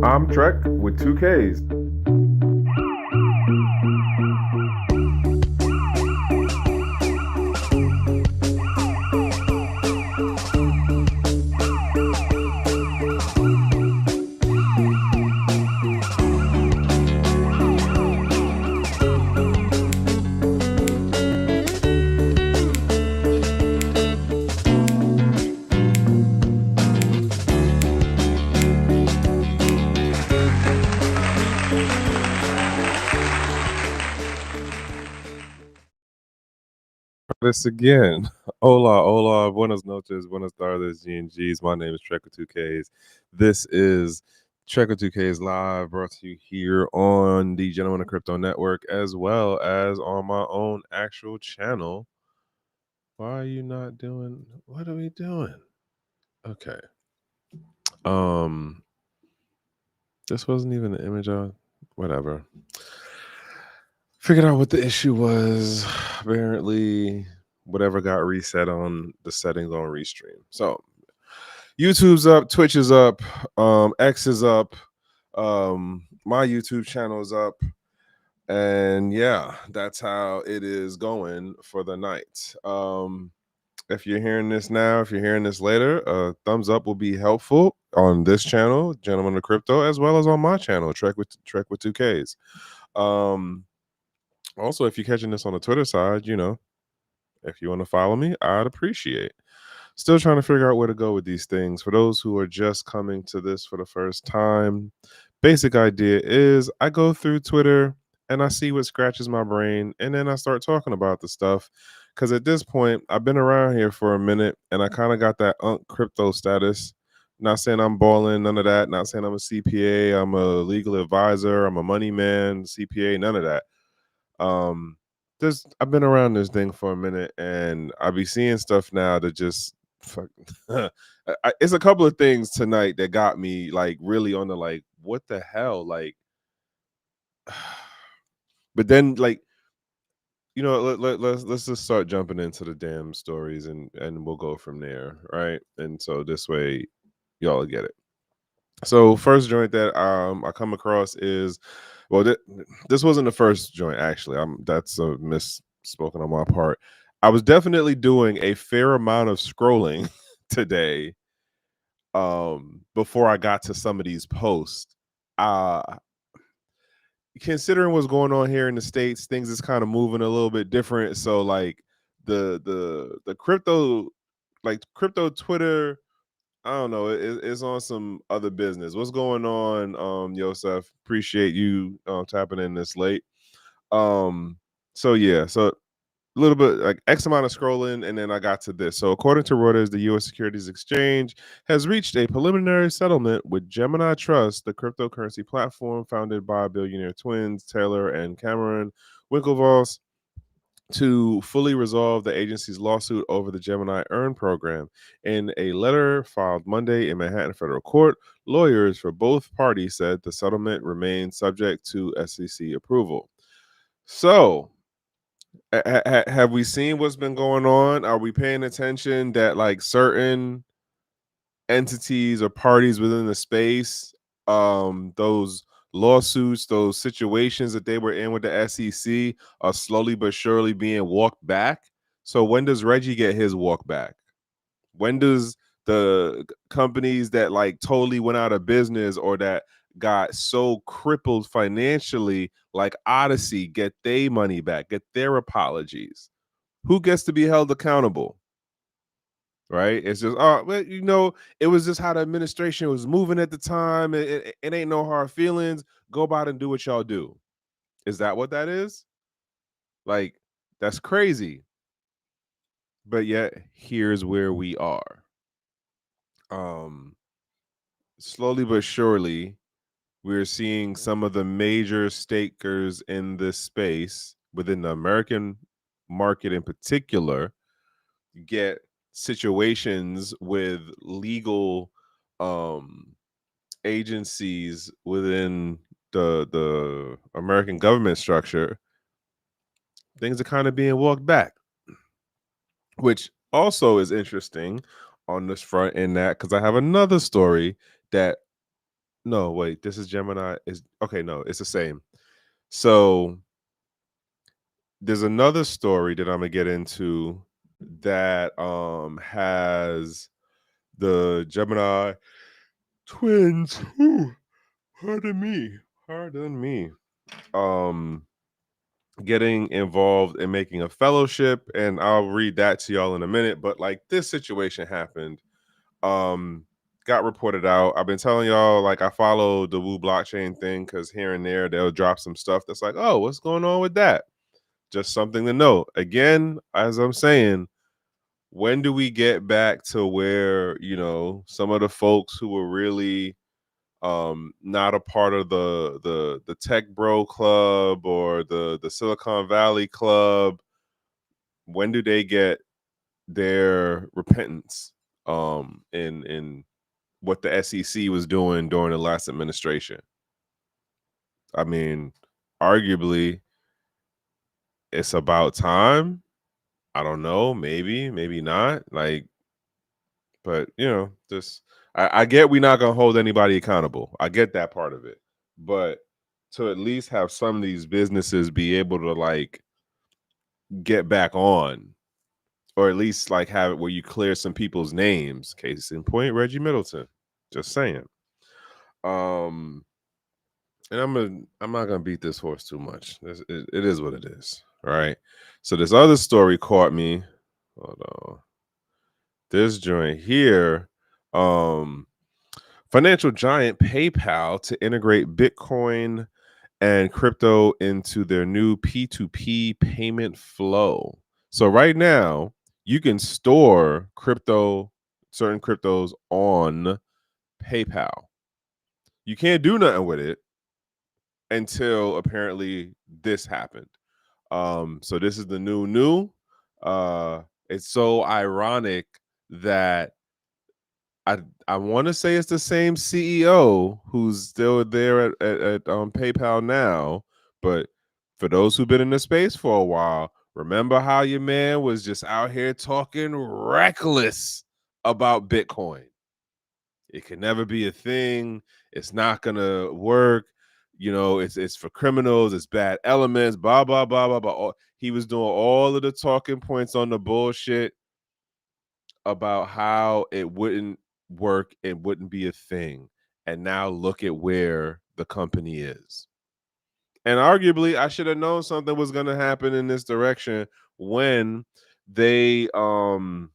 I'm Trek with 2Ks. This again. Hola, buenas noches, buenas tardes, GnGs. My name is Trek with 2Ks. This is Trek with 2Ks Live, brought to you here on the Gentleman of Crypto Network, as well as on my own actual channel. Why are you not doing? What are we doing? Okay. This wasn't even the image on. Whatever. Figured out what the issue was. Apparently, whatever got reset on the settings on Restream. So YouTube's up, Twitch is up, X is up, my YouTube channel is up, and yeah, that's how it is going for the night. If you're hearing this now, if you're hearing this later, thumbs up will be helpful on this channel, Gentleman of Crypto, as well as on my channel, Trek with 2Ks. Also, if you're catching this on the Twitter side, if you want to follow me, I'd appreciate. Still trying to figure out where to go with these things. For those who are just coming to this for the first time, basic idea is I go through Twitter and I see what scratches my brain, and then I start talking about the stuff. Because at this point, I've been around here for a minute, and I kind of got that crypto status. Not saying I'm balling, none of that. Not saying I'm a CPA, I'm a legal advisor, I'm a money man, CPA, none of that. I've been around this thing for a minute, and I be seeing stuff now that just fuck. It's a couple of things tonight that got me like really on the like, what the hell, like. But then like, let's just start jumping into the damn stories, and we'll go from there, right? And so this way, y'all will get it. So first joint that I come across is, well, this wasn't the first joint actually. That's a misspoken on my part. I was definitely doing a fair amount of scrolling today before I got to some of these posts. Considering what's going on here in the States, things is kind of moving a little bit different. So like the crypto, like crypto Twitter, I don't know. It's on some other business. What's going on, Yosef? Appreciate you tapping in this late. So yeah, so a little bit like X amount of scrolling, and then I got to this. So according to Reuters, the U.S. Securities Exchange has reached a preliminary settlement with Gemini Trust, the cryptocurrency platform founded by billionaire twins Taylor and Cameron Winklevoss, to fully resolve the agency's lawsuit over the Gemini Earn program. In a letter filed Monday in Manhattan federal court, lawyers for both parties said the settlement remains subject to SEC approval. So, have we seen what's been going on? Are we paying attention that like certain entities or parties within the space, those lawsuits, those situations that they were in with the SEC are slowly but surely being walked back? So when does Reggie get his walk back? When does the companies that like totally went out of business or that got so crippled financially, like Odyssey, get their money back, get their apologies? Who gets to be held accountable? Right? It's just, well, it was just how the administration was moving at the time. It ain't no hard feelings. Go about and do what y'all do. Is that what that is? Like, that's crazy. But yet, here's where we are. Slowly but surely, we're seeing some of the major stakers in this space within the American market in particular get situations with legal agencies within the American government structure. Things are kind of being walked back, which also is interesting on this front in that, because I have another story that No, wait, this is Gemini. Is okay, no, it's the same. So there's another story that I'm gonna get into that has the Gemini twins. Whew, pardon me. Pardon me. Um getting involved in making a fellowship, and I'll read that to y'all in a minute. But like this situation happened. Got reported out. I've been telling y'all, like, I follow the Woo blockchain thing because here and there they'll drop some stuff that's like, oh, what's going on with that? Just something to know. Again, as I'm saying, when do we get back to where, some of the folks who were really not a part of the tech bro club or the Silicon Valley club, when do they get their repentance in what the SEC was doing during the last administration? I mean, arguably it's about time. I don't know, maybe not. Like, but just I get we're not gonna hold anybody accountable. I get that part of it. But to at least have some of these businesses be able to like get back on, or at least like have it where you clear some people's names. Case in point, Reggie Middleton. Just saying. And I'm not gonna beat this horse too much. It is what it is. All right. So this other story caught me. Hold on. This joint here. Financial giant PayPal to integrate Bitcoin and crypto into their new P2P payment flow. So right now, you can store certain cryptos on PayPal. You can't do nothing with it until apparently this happened. So this is the new. It's so ironic that I want to say it's the same CEO who's still there at PayPal now. But for those who've been in the space for a while, remember how your man was just out here talking reckless about Bitcoin. It can never be a thing. It's not gonna work. It's for criminals. It's bad elements. Blah blah blah blah blah. He was doing all of the talking points on the bullshit about how it wouldn't work, it wouldn't be a thing. And now look at where the company is. And arguably, I should have known something was going to happen in this direction when they were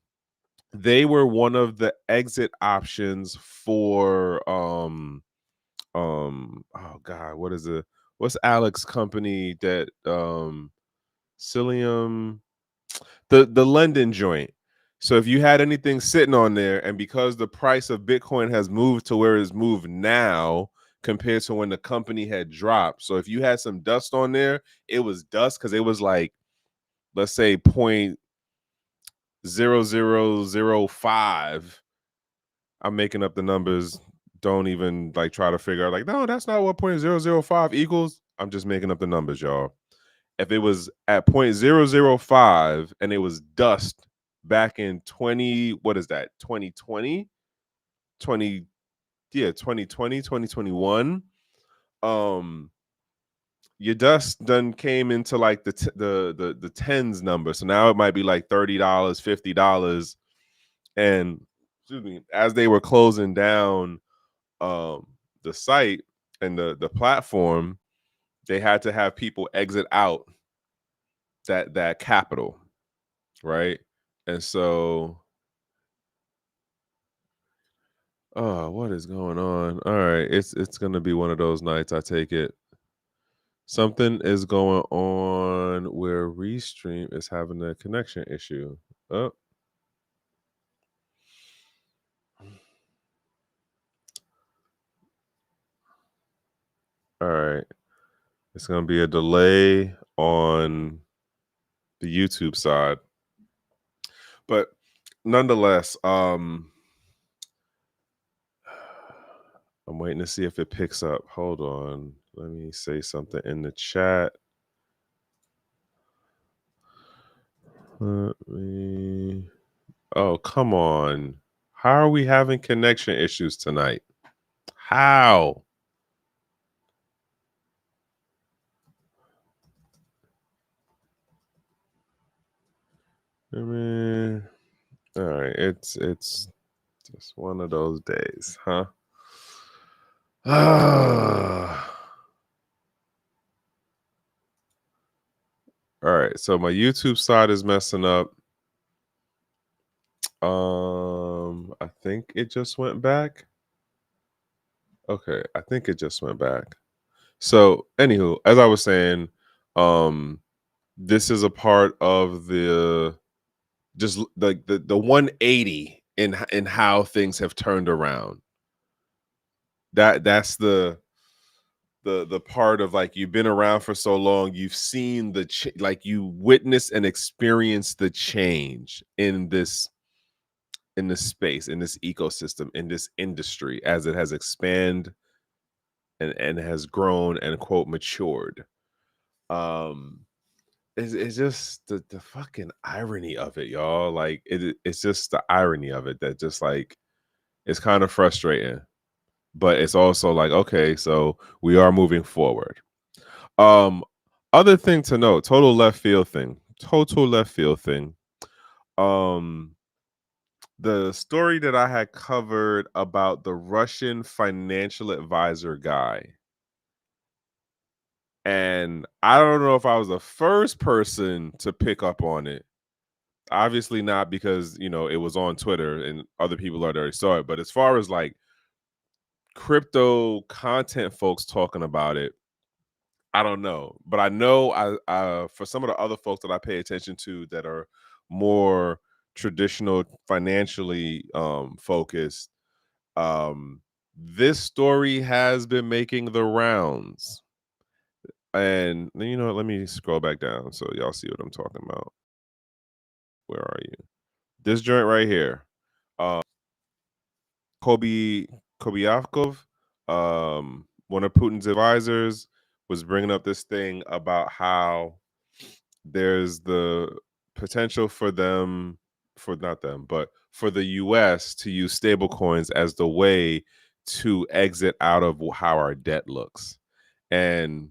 one of the exit options for oh god, what's Alex company that Cilium, the London joint. So if you had anything sitting on there, and because the price of Bitcoin has moved to where it's moved now compared to when the company had dropped. So if you had some dust on there, it was dust because it was like, let's say 0.0005. I'm making up the numbers. Don't even like try to figure out like, no, that's not what 0.005 equals. I'm just making up the numbers, y'all. If it was at 0.005 and it was dust back in 2020, 2021, your dust done came into like the tens number. So now it might be like $30, $50. And excuse me, as they were closing down the site and the platform, they had to have people exit out that capital, right? And so, oh, what is going on? All right, it's gonna be one of those nights. I take it. Something is going on where Restream is having a connection issue. Oh, all right. It's gonna be a delay on the YouTube side, but nonetheless, I'm waiting to see if it picks up. Hold on. Let me say something in the chat. Oh, come on. How are we having connection issues tonight? How? I mean, all right, it's just one of those days, huh? All right, so my YouTube side is messing up. I think it just went back. Okay, I think it just went back. So, anywho, as I was saying, this is a part of the just like the 180 in how things have turned around. That's the part of like you've been around for so long, you've seen like you witnessed and experienced the change in this space, in this ecosystem, in this industry as it has expanded and has grown and quote matured. Um it's just the fucking irony of it, y'all. Like it's just the irony of it that just like it's kind of frustrating, but it's also like, okay, so we are moving forward. Um, Other thing to note, total left field thing. Total left field thing. Um, the story that I had covered about the Russian financial advisor guy. And I don't know if I was the first person to pick up on it. Obviously not, because it was on Twitter and other people already saw it. But as far as like crypto content folks talking about it, I don't know, but I know I for some of the other folks that I pay attention to that are more traditional financially focused, this story has been making the rounds. And let me scroll back down so y'all see what I'm talking about. Where are you? This joint right here. Kobyakov, one of Putin's advisors, was bringing up this thing about how there's the potential for them, for not them, but for the US to use stablecoins as the way to exit out of how our debt looks. And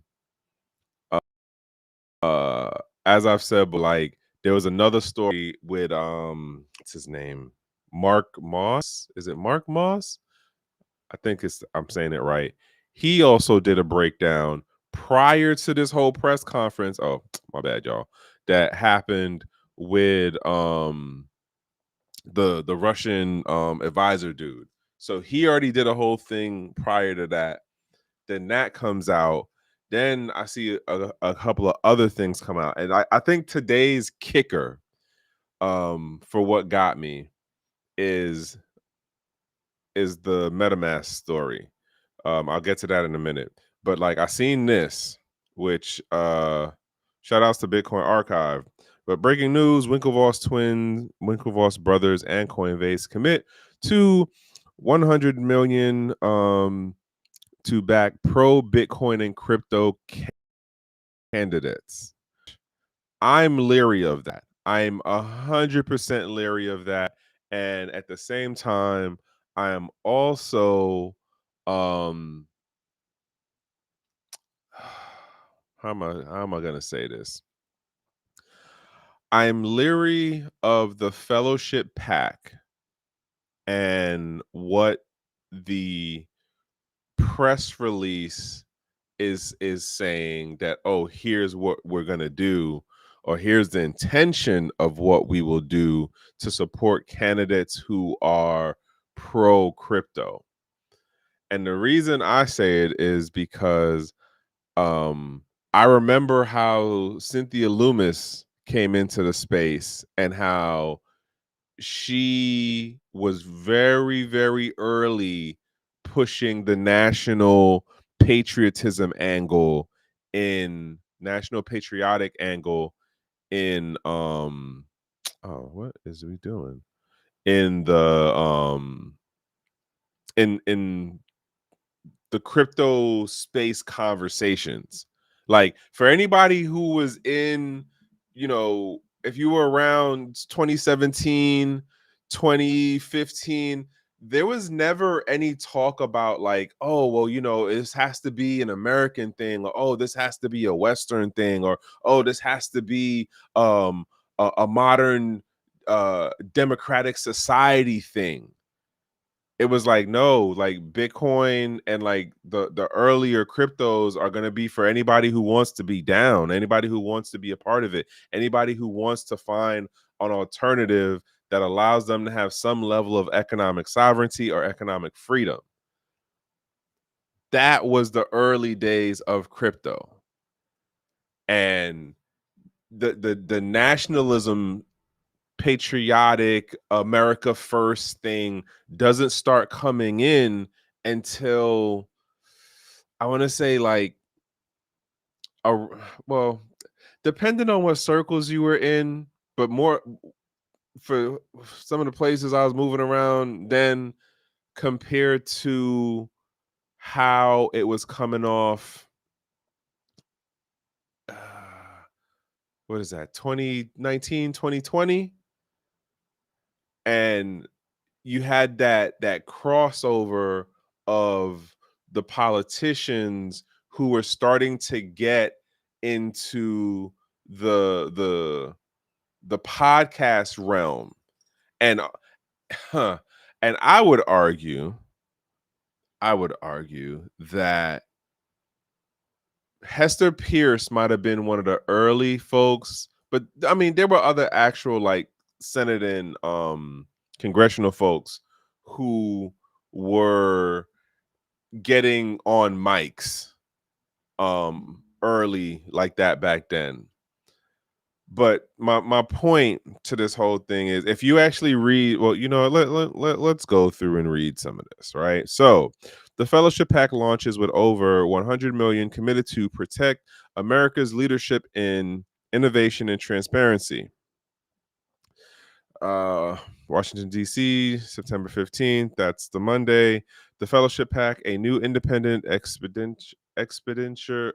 uh as I've said, but like there was another story with what's his name? Mark Moss. Is it Mark Moss? I think I'm saying it right. He also did a breakdown prior to this whole press conference. Oh, my bad, y'all. That happened with the Russian advisor dude. So he already did a whole thing prior to that. Then that comes out. Then I see a couple of other things come out. And I think today's kicker for what got me is the MetaMask story. I'll get to that in a minute. But like I seen this, which shout outs to Bitcoin Archive. But breaking news, Winklevoss brothers and Coinbase commit to 100 million to back pro Bitcoin and crypto candidates. I'm leery of that. I'm 100% leery of that. And at the same time, I am also how am I gonna say this? I'm leery of the fellowship pack and what the press release is saying, that here's what we're gonna do, or here's the intention of what we will do to support candidates who are pro crypto. And the reason I say it is because I remember how Cynthia Loomis came into the space and how she was very, very early pushing the national patriotic angle in what is we doing in the in the crypto space conversations. Like for anybody who was in, if you were around 2017, 2015, there was never any talk about like, oh, well, you know, this has to be an American thing, or oh, this has to be a Western thing, or oh, this has to be a modern democratic society thing. It was like, no, like Bitcoin and like the earlier cryptos are going to be for anybody who wants to be down, anybody who wants to be a part of it, anybody who wants to find an alternative that allows them to have some level of economic sovereignty or economic freedom. That was the early days of crypto. And the nationalism, patriotic America first thing doesn't start coming in until I want to say like a, well, depending on what circles you were in, but more for some of the places I was moving around then compared to how it was coming off uh, what is that, 2019, 2020, and you had that crossover of the politicians who were starting to get into the the podcast realm, and and I would argue that Hester Pierce might have been one of the early folks, but I mean there were other actual like Senate and congressional folks who were getting on mics early like that back then. But my point to this whole thing is if you actually read, well, you know, let's go through and read some of this, right? So the Fellowship Pack launches with over 100 million committed to protect America's leadership in innovation and transparency. Washington, D.C., September 15th. That's the Monday. The Fellowship Pack, a new independent expenditure.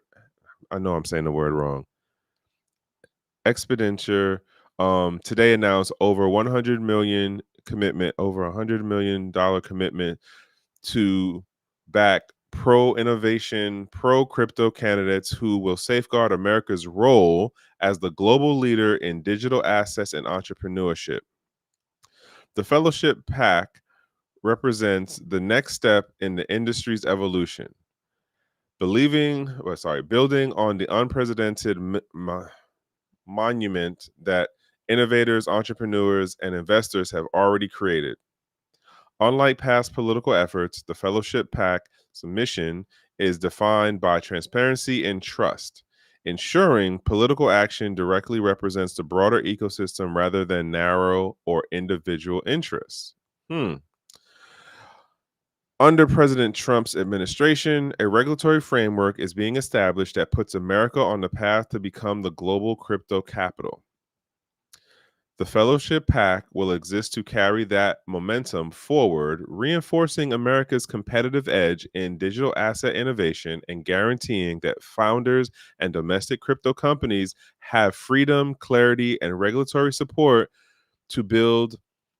I know I'm saying the word wrong. Expenditure today announced over 100 million commitment, over $100 million commitment to back pro innovation, pro crypto candidates who will safeguard America's role as the global leader in digital assets and entrepreneurship. The Fellowship Pack represents the next step in the industry's evolution, building on the unprecedented monument that innovators, entrepreneurs, and investors have already created. Unlike past political efforts, the Fellowship Pac's mission is defined by transparency and trust, ensuring political action directly represents the broader ecosystem rather than narrow or individual interests. Under President Trump's administration, a regulatory framework is being established that puts America on the path to become the global crypto capital. The Fellowship Pack will exist to carry that momentum forward, reinforcing America's competitive edge in digital asset innovation and guaranteeing that founders and domestic crypto companies have freedom, clarity, and regulatory support to build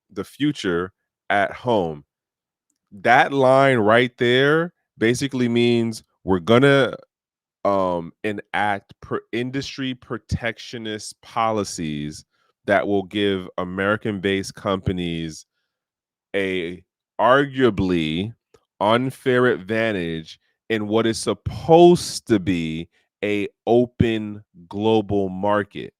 the future at home. That line right there basically means we're gonna enact industry protectionist policies that will give American-based companies a arguably unfair advantage in what is supposed to be a open global market.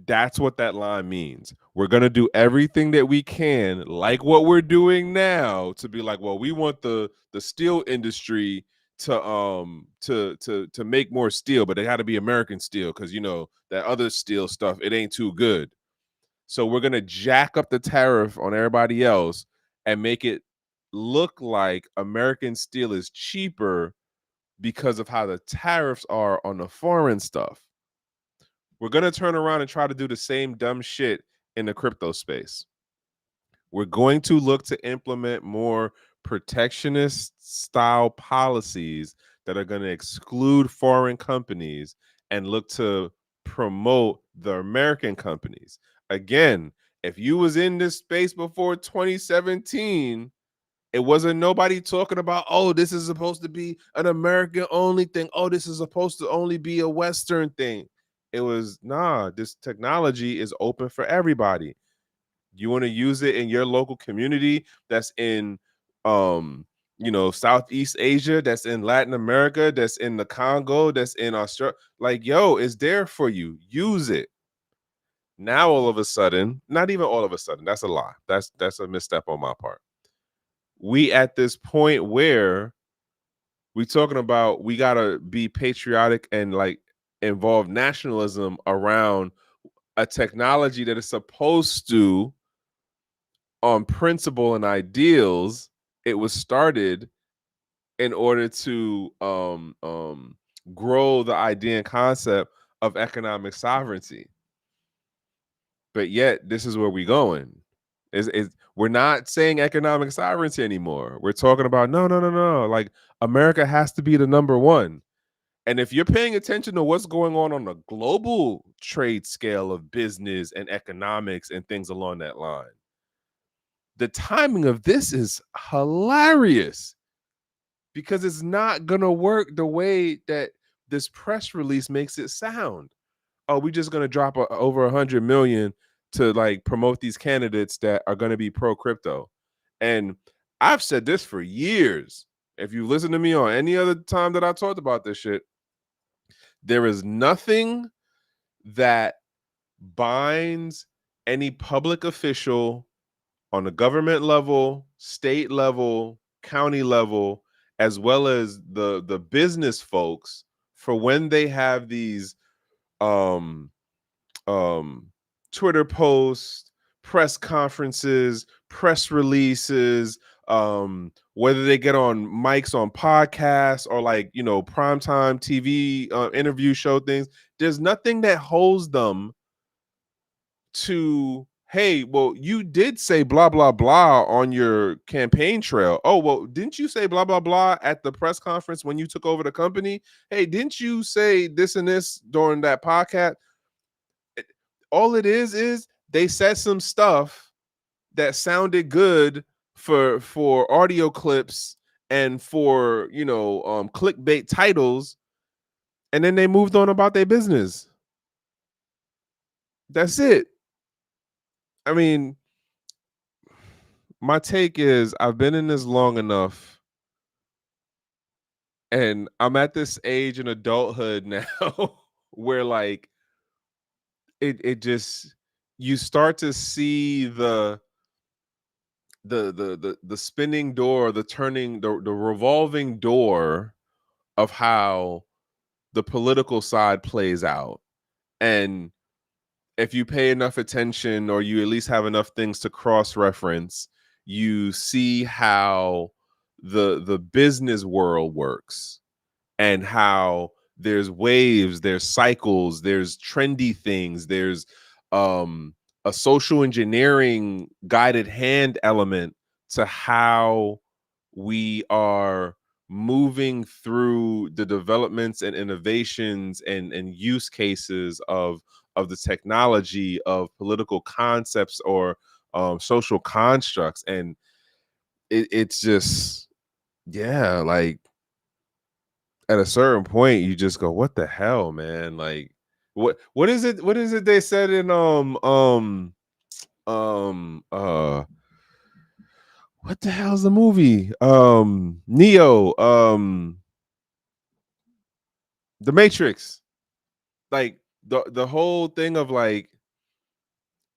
That's what that line means. We're going to do everything that we can, like what we're doing now, to be like, well, we want the steel industry to make more steel, but it had to be American steel because you know that other steel stuff, it ain't too good. So we're going to jack up the tariff on everybody else and make it look like American steel is cheaper because of how the tariffs are on the foreign stuff. We're going to turn around and try to do the same dumb shit in the crypto space. We're going to look to implement more protectionist style policies that are going to exclude foreign companies and look to promote the American companies. Again, If you was in this space before 2017, it wasn't nobody talking about, oh, this is supposed to be an American only thing. Oh, this is supposed to only be a Western thing. It was, nah, this technology is open for everybody. You want to use it in your local community that's in Southeast Asia, that's in Latin America, that's in the Congo, that's in Australia. Like, yo, it's there for you. Use it. Now all of a sudden, not even all of a sudden, that's a lie. That's a misstep on my part. We at this point where we talking about we gotta be patriotic and like involve nationalism around a technology that is supposed to, on principle and ideals, it was started in order to grow the idea and concept of economic sovereignty. But yet, this is where we're going. We're not saying economic sovereignty anymore. We're talking about no. Like, America has to be the number one. And if you're paying attention to what's going on the global trade scale of business and economics and things along that line, the timing of this is hilarious because it's not going to work the way that this press release makes it sound. Oh, we're just going to drop over 100 million to like promote these candidates that are going to be pro crypto. And I've said this for years. If you listen to me on any other time that I talked about this shit, there is nothing that binds any public official on the government level, state level, county level, as well as the business folks, for when they have these um Twitter posts, press conferences, press releases, whether they get on mics on podcasts or like, primetime TV interview show things. There's nothing that holds them to, hey, well, you did say blah, blah, blah on your campaign trail. Oh, well, didn't you say blah, blah, blah at the press conference when you took over the company? Hey, didn't you say this and this during that podcast? All it is they said some stuff that sounded good for audio clips and for clickbait titles, and then they moved on about their business. That's it. I mean, my take is I've been in this long enough, and I'm at this age in adulthood now where like it just, you start to see the spinning door, the turning, the revolving door of how the political side plays out. And if you pay enough attention, or you at least have enough things to cross reference, you see how the business world works, and how there's waves, there's cycles, there's trendy things, there's a social engineering guided hand element to how we are moving through the developments and innovations and use cases of the technology, of political concepts, or social constructs. And it's just, yeah, like at a certain point you just go, what the hell, man? Like, what is it they said in what the hell's the movie? Neo, The Matrix. Like the whole thing of like,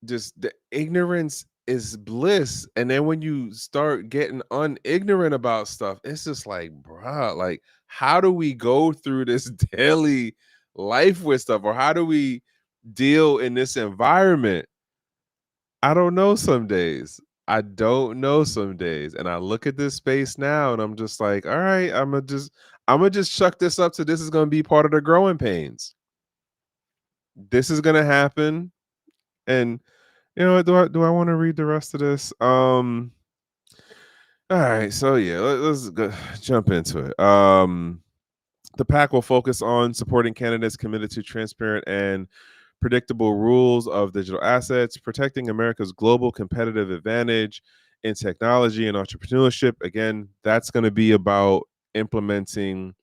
just the ignorance is bliss. And then when you start getting unignorant about stuff, it's just like, bruh, like, how do we go through this daily life with stuff? Or how do we deal in this environment? I don't know some days. I don't know some days. And I look at this space now and I'm just like, all right, I'm gonna just chuck this up to, this is gonna be part of the growing pains. This is gonna happen. And do I want to read the rest of this? All right, so yeah, let's go, jump into it. The PAC will focus on supporting candidates committed to transparent and predictable rules of digital assets, protecting America's global competitive advantage in technology and entrepreneurship. Again, that's going to be about implementing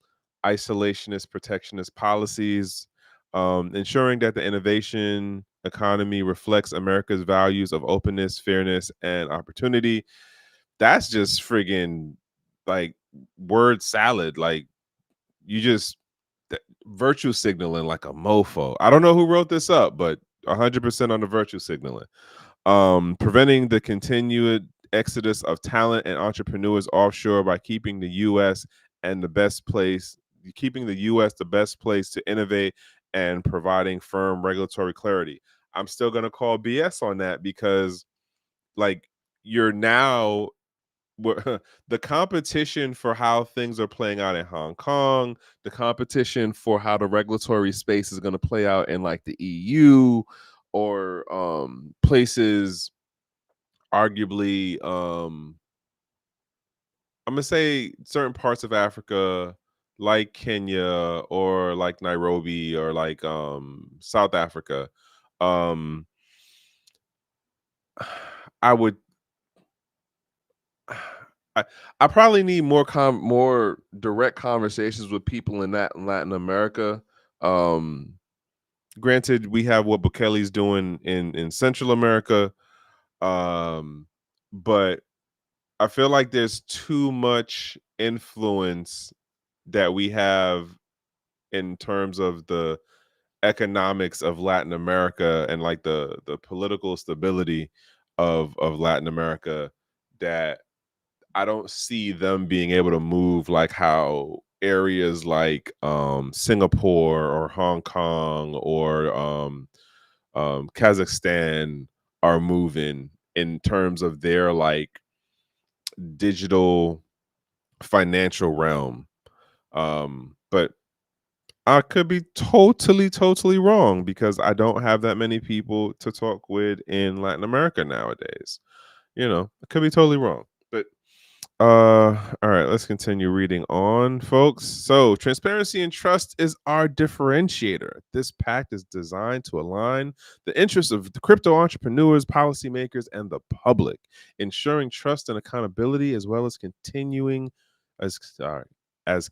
isolationist, protectionist policies, ensuring that the innovation economy reflects America's values of openness, fairness, and opportunity. That's just friggin' like word salad. Like you just virtue signaling like a mofo. I don't know who wrote this up, but 100% on the virtue signaling. Preventing the continued exodus of talent and entrepreneurs offshore by keeping the U.S. and the best place, keeping the U.S. the best place to innovate and providing firm regulatory clarity. I'm still gonna call BS on that because, like, you're now the competition for how things are playing out in Hong Kong, the competition for how the regulatory space is going to play out in like the EU or places arguably I'm gonna say certain parts of Africa like Kenya or like Nairobi or like South Africa. Um I would I, I probably need more direct conversations with people in that in Latin America. Um, Granted, we have what Bukele's doing in Central America, but I feel like there's too much influence that we have in terms of the economics of Latin America and like the political stability of Latin America that I don't see them being able to move like how areas like Singapore or Hong Kong or Kazakhstan are moving in terms of their like digital financial realm. But I could be totally wrong because I don't have that many people to talk with in Latin America nowadays. I could be totally wrong. But all right, let's continue reading on, folks. So, transparency and trust is our differentiator. This pact is designed to align the interests of the crypto entrepreneurs, policymakers, and the public, ensuring trust and accountability as well as continuing as sorry, as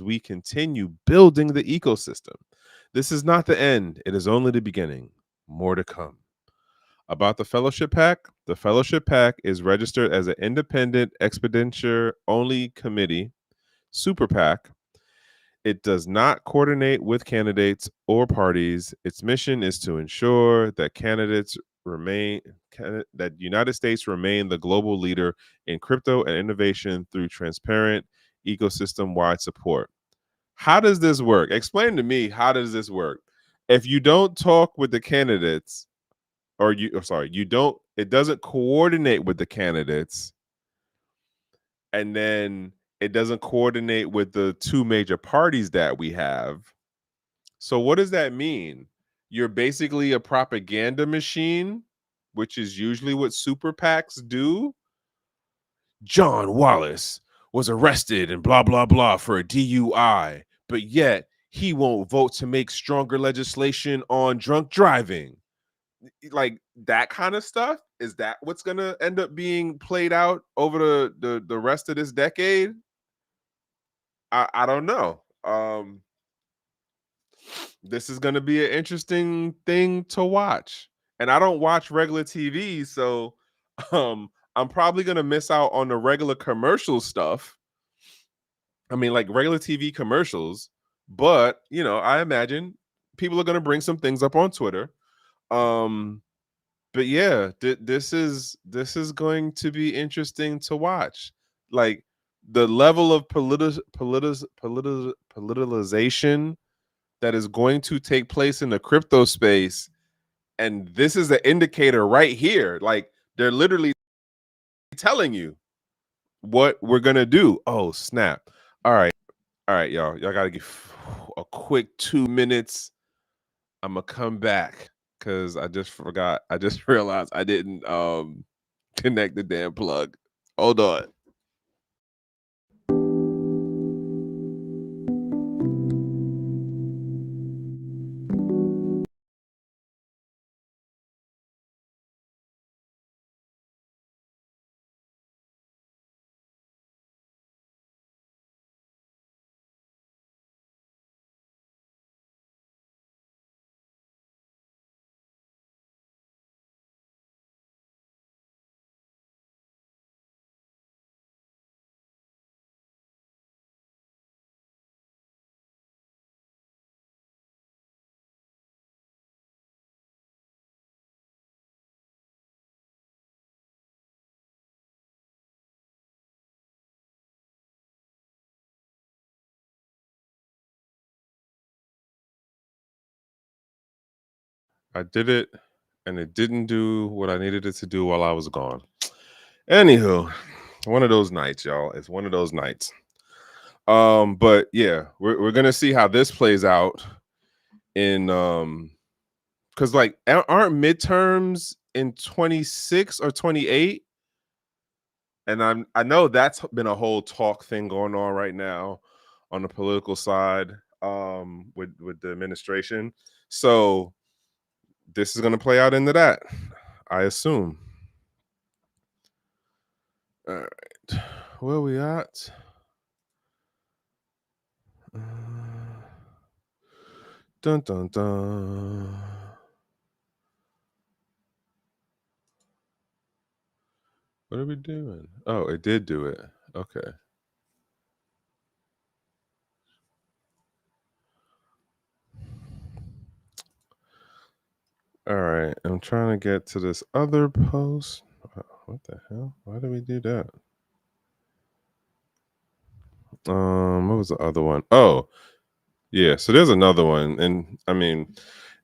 we continue building the ecosystem. This is not the end, it is only the beginning. More to come. About the Fellowship Pack is registered as an independent expenditure only committee, super PAC. It does not coordinate with candidates or parties. Its mission is to ensure that that United States remain the global leader in crypto and innovation through transparent ecosystem-wide support. How does this work? Explain to me, how does this work? If you don't talk with the candidates, you don't, it doesn't coordinate with the candidates, and then it doesn't coordinate with the two major parties that we have. So what does that mean? You're basically a propaganda machine, which is usually what super PACs do. John Wallace was arrested and blah blah blah for a DUI, but yet he won't vote to make stronger legislation on drunk driving. Like that kind of stuff, is that what's gonna end up being played out over the rest of this decade? I don't know. This is gonna be an interesting thing to watch, and I don't watch regular TV, so I'm probably gonna miss out on the regular commercial stuff. I mean, like regular TV commercials, but I imagine people are gonna bring some things up on Twitter. um but yeah, this is going to be interesting to watch. Like the level of politicalization that is going to take place in the crypto space, and this is the indicator right here. Like they're literally telling you what we're gonna do. Oh snap! All right, y'all gotta give a quick 2 minutes. I'm gonna come back because I just forgot. I just realized I didn't connect the damn plug. Hold on. I did it, and it didn't do what I needed it to do while I was gone. Anywho, one of those nights, y'all. It's one of those nights. But yeah, we're gonna see how this plays out in because like aren't midterms in 26 or 28? And I know that's been a whole talk thing going on right now on the political side with the administration. So this is gonna play out into that, I assume. All right, where we at? Dun dun dun. What are we doing? Oh, it did do it. Okay. All right. I'm trying to get to this other post. What the hell? Why did we do that? What was the other one? Oh, yeah. So there's another one, and I mean,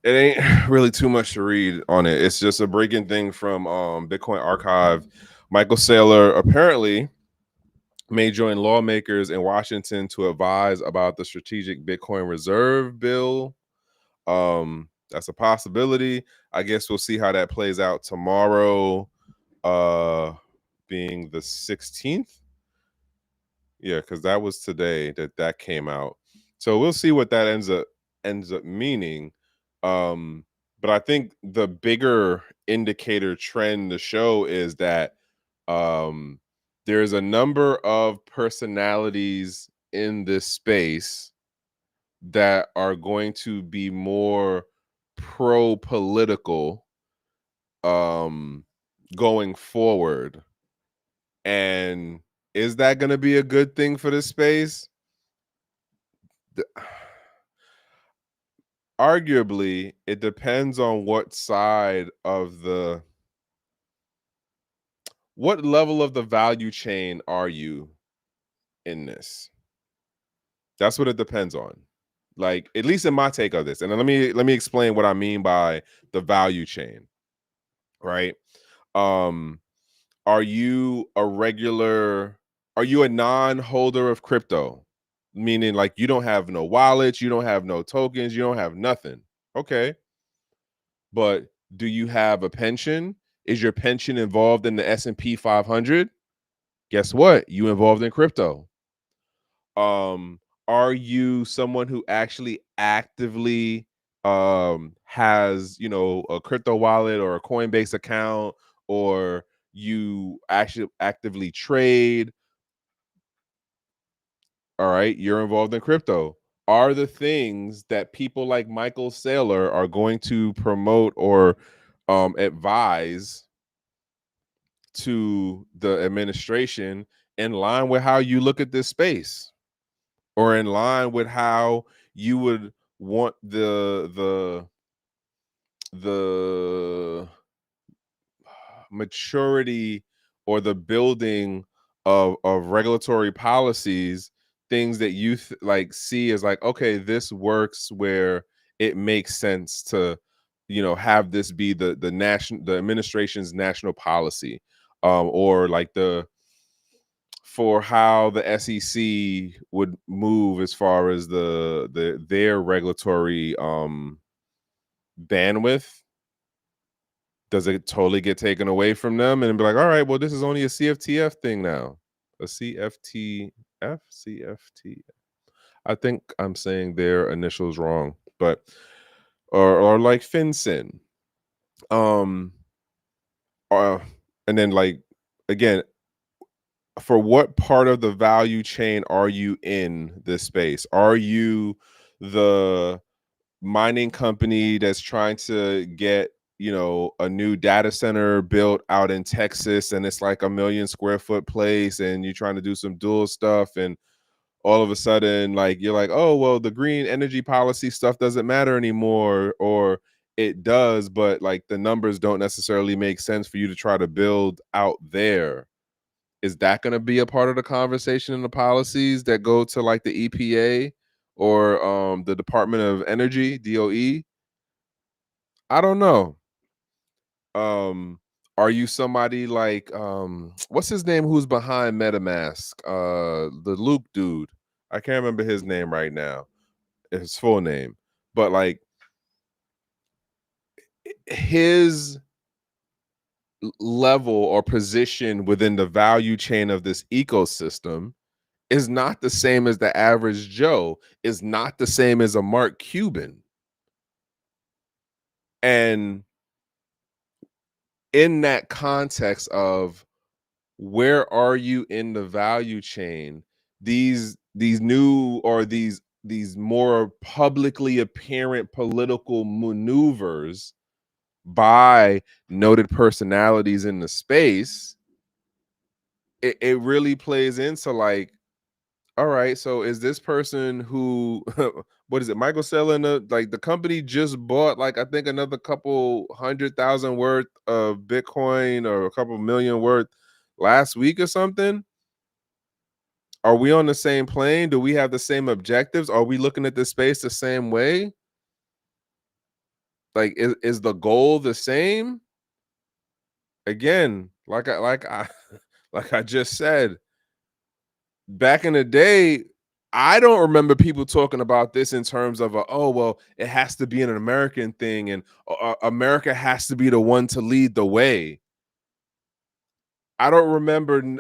it ain't really too much to read on it. It's just a breaking thing from Bitcoin Archive. Michael Saylor apparently may join lawmakers in Washington to advise about the strategic Bitcoin reserve bill. That's a possibility. I guess we'll see how that plays out tomorrow, being the 16th. Yeah, because that was today that came out. So we'll see what that ends up meaning. But I think the bigger indicator trend to show is that there's a number of personalities in this space that are going to be more pro-political going forward. And is that going to be a good thing for this space? Arguably, it depends on what side of what level of the value chain are you in this? That's what it depends on. Like, at least in my take of this. And then let me explain what I mean by the value chain, right? Are you a non-holder of crypto? Meaning like you don't have no wallets, you don't have no tokens, you don't have nothing. Okay. But do you have a pension? Is your pension involved in the S&P 500? Guess what? You involved in crypto. Are you someone who actually actively has, a crypto wallet or a Coinbase account, or you actually actively trade? All right, you're involved in crypto. Are the things that people like Michael Saylor are going to promote or advise to the administration in line with how you look at this space, or in line with how you would want the maturity or the building of regulatory policies, things that you like see as like, okay, this works, where it makes sense to have this be the administration's national policy, or like for how the SEC would move as far as their regulatory bandwidth. Does it totally get taken away from them and be like, all right, well, this is only a CFTF thing now? A CFTF? CFT? I think I'm saying their initials wrong, but or like FinCEN. Uh, and then like, again, for what part of the value chain are you in this space? Are you the mining company that's trying to get a new data center built out in Texas, and it's like 1 million square foot place, and you're trying to do some dual stuff, and all of a sudden like you're like, oh well, the green energy policy stuff doesn't matter anymore, or it does, but like the numbers don't necessarily make sense for you to try to build out there? Is that going to be a part of the conversation and the policies that go to like the EPA or the Department of Energy, DOE? I don't know. Um, are you somebody like what's his name who's behind MetaMask? The Luke dude. I can't remember his name right now. His full name. But like his level or position within the value chain of this ecosystem is not the same as the average Joe, is not the same as a Mark Cuban. And in that context of where are you in the value chain, these new or these more publicly apparent political maneuvers by noted personalities in the space, it really plays into like, all right, so is this person who what is it? Michael Saylor, like the company just bought like I think another couple 100,000 worth of Bitcoin or a couple million worth last week or something. Are we on the same plane? Do we have the same objectives? Are we looking at this space the same way? Like, is the goal the same? Again, like I like I just said, back in the day, I don't remember people talking about this in terms of oh well, it has to be an American thing, and America has to be the one to lead the way. I don't remember.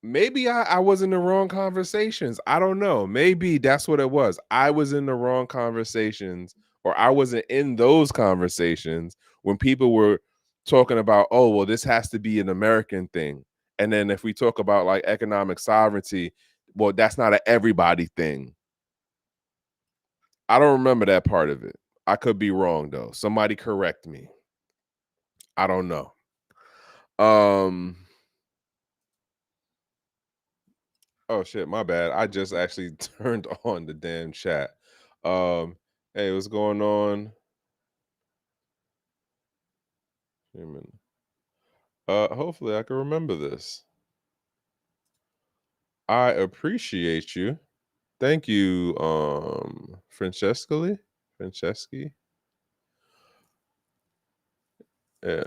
Maybe I was in the wrong conversations. I don't know. Maybe that's what it was. I was in the wrong conversations, or I wasn't in those conversations when people were talking about, oh, well, this has to be an American thing. And then if we talk about like economic sovereignty, well, that's not an everybody thing. I don't remember that part of it. I could be wrong though. Somebody correct me. I don't know. Um Oh shit, my bad. I just actually turned on the damn chat. Um, hey, what's going on? Human. Hopefully I can remember this. I appreciate you. Thank you, Francescoli. Franceschi. Yeah.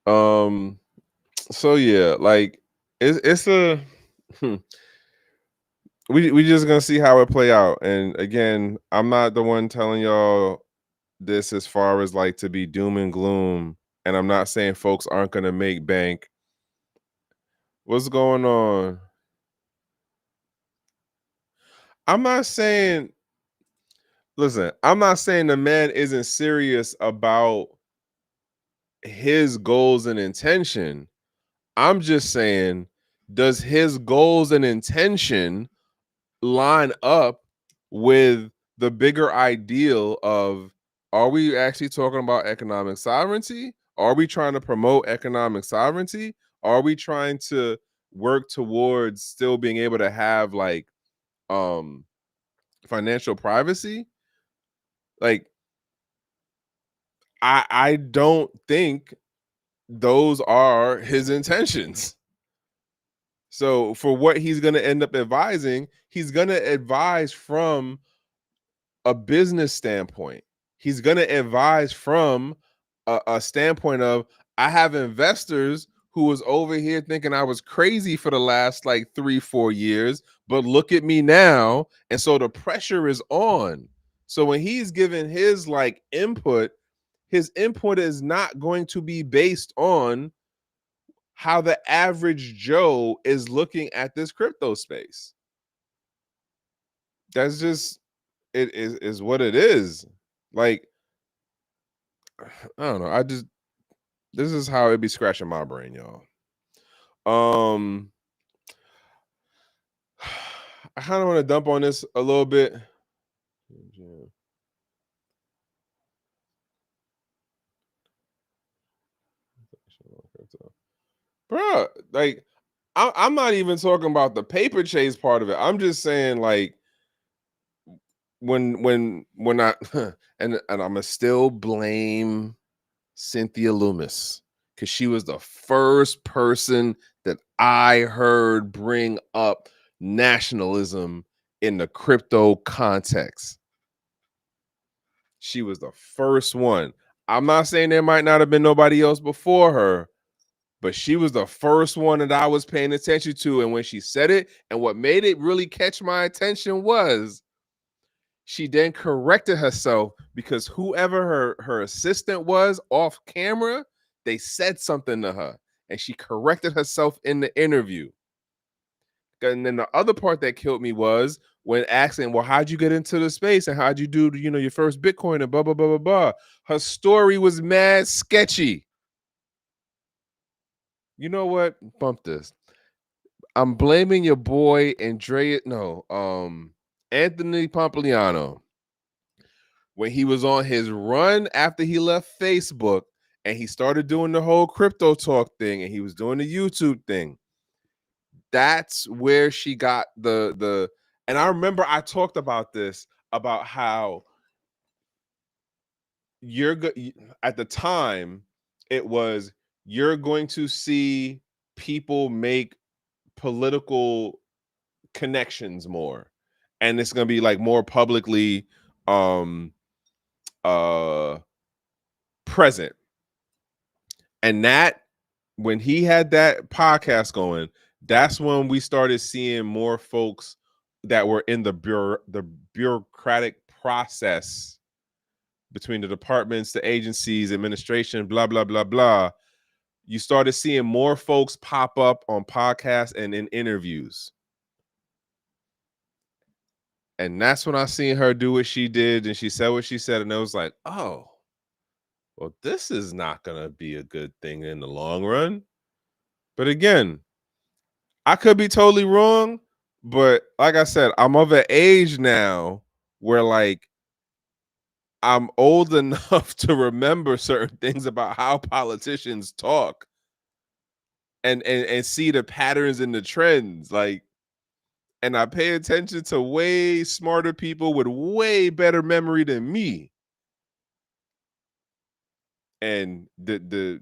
Um, so yeah, like it's a we just gonna see how it play out. And again, I'm not the one telling y'all this as far as like to be doom and gloom. And I'm not saying folks aren't gonna make bank. What's going on? I'm not saying, listen, I'm not saying the man isn't serious about his goals and intention. I'm just saying, does his goals and intention line up with the bigger ideal of, are we actually talking about economic sovereignty? Are we trying to promote economic sovereignty? Are we trying to work towards still being able to have like um financial privacy? Like I don't think those are his intentions. So for what he's going to end up advising, he's going to advise from a business standpoint. He's going to advise from a standpoint of, I have investors who was over here thinking I was crazy for the last like 3-4 years, but look at me now. And so the pressure is on. So when he's giving his like input, his input is not going to be based on how the average Joe is looking at this crypto space. That's just it is what it is. Like, I don't know. I just, this is how it be scratching my brain, y'all. Um I kind of want to dump on this a little bit. Bruh, like I'm not even talking about the paper chase part of it. I'm just saying like when I and I'm gonna still blame Cynthia Loomis because she was the first person that I heard bring up nationalism in the crypto context. She was the first one. I'm not saying there might not have been nobody else before her, but she was the first one that I was paying attention to. And when she said it, and what made it really catch my attention was she then corrected herself because whoever her assistant was off camera, they said something to her and she corrected herself in the interview. And then the other part that killed me was when asking, well, how'd you get into the space and how'd you do, your first Bitcoin and blah, blah, blah, blah, blah. Her story was mad sketchy. You know what? Bump this. I'm blaming your boy Anthony Pompliano. When he was on his run after he left Facebook and he started doing the whole crypto talk thing and he was doing the YouTube thing. That's where she got the and I remember I talked about this, about how at the time it was, you're going to see people make political connections more, and it's going to be like more publicly uh present. And that, when he had that podcast going, that's when we started seeing more folks that were in the bureaucratic process between the departments, the agencies, administration, blah, blah, blah, blah. You started seeing more folks pop up on podcasts and in interviews. And that's when I seen her do what she did and she said what she said. And it was like, oh, well, this is not going to be a good thing in the long run. But again, I could be totally wrong. But like I said, I'm of an age now where like I'm old enough to remember certain things about how politicians talk and see the patterns and the trends. Like, and I pay attention to way smarter people with way better memory than me. And the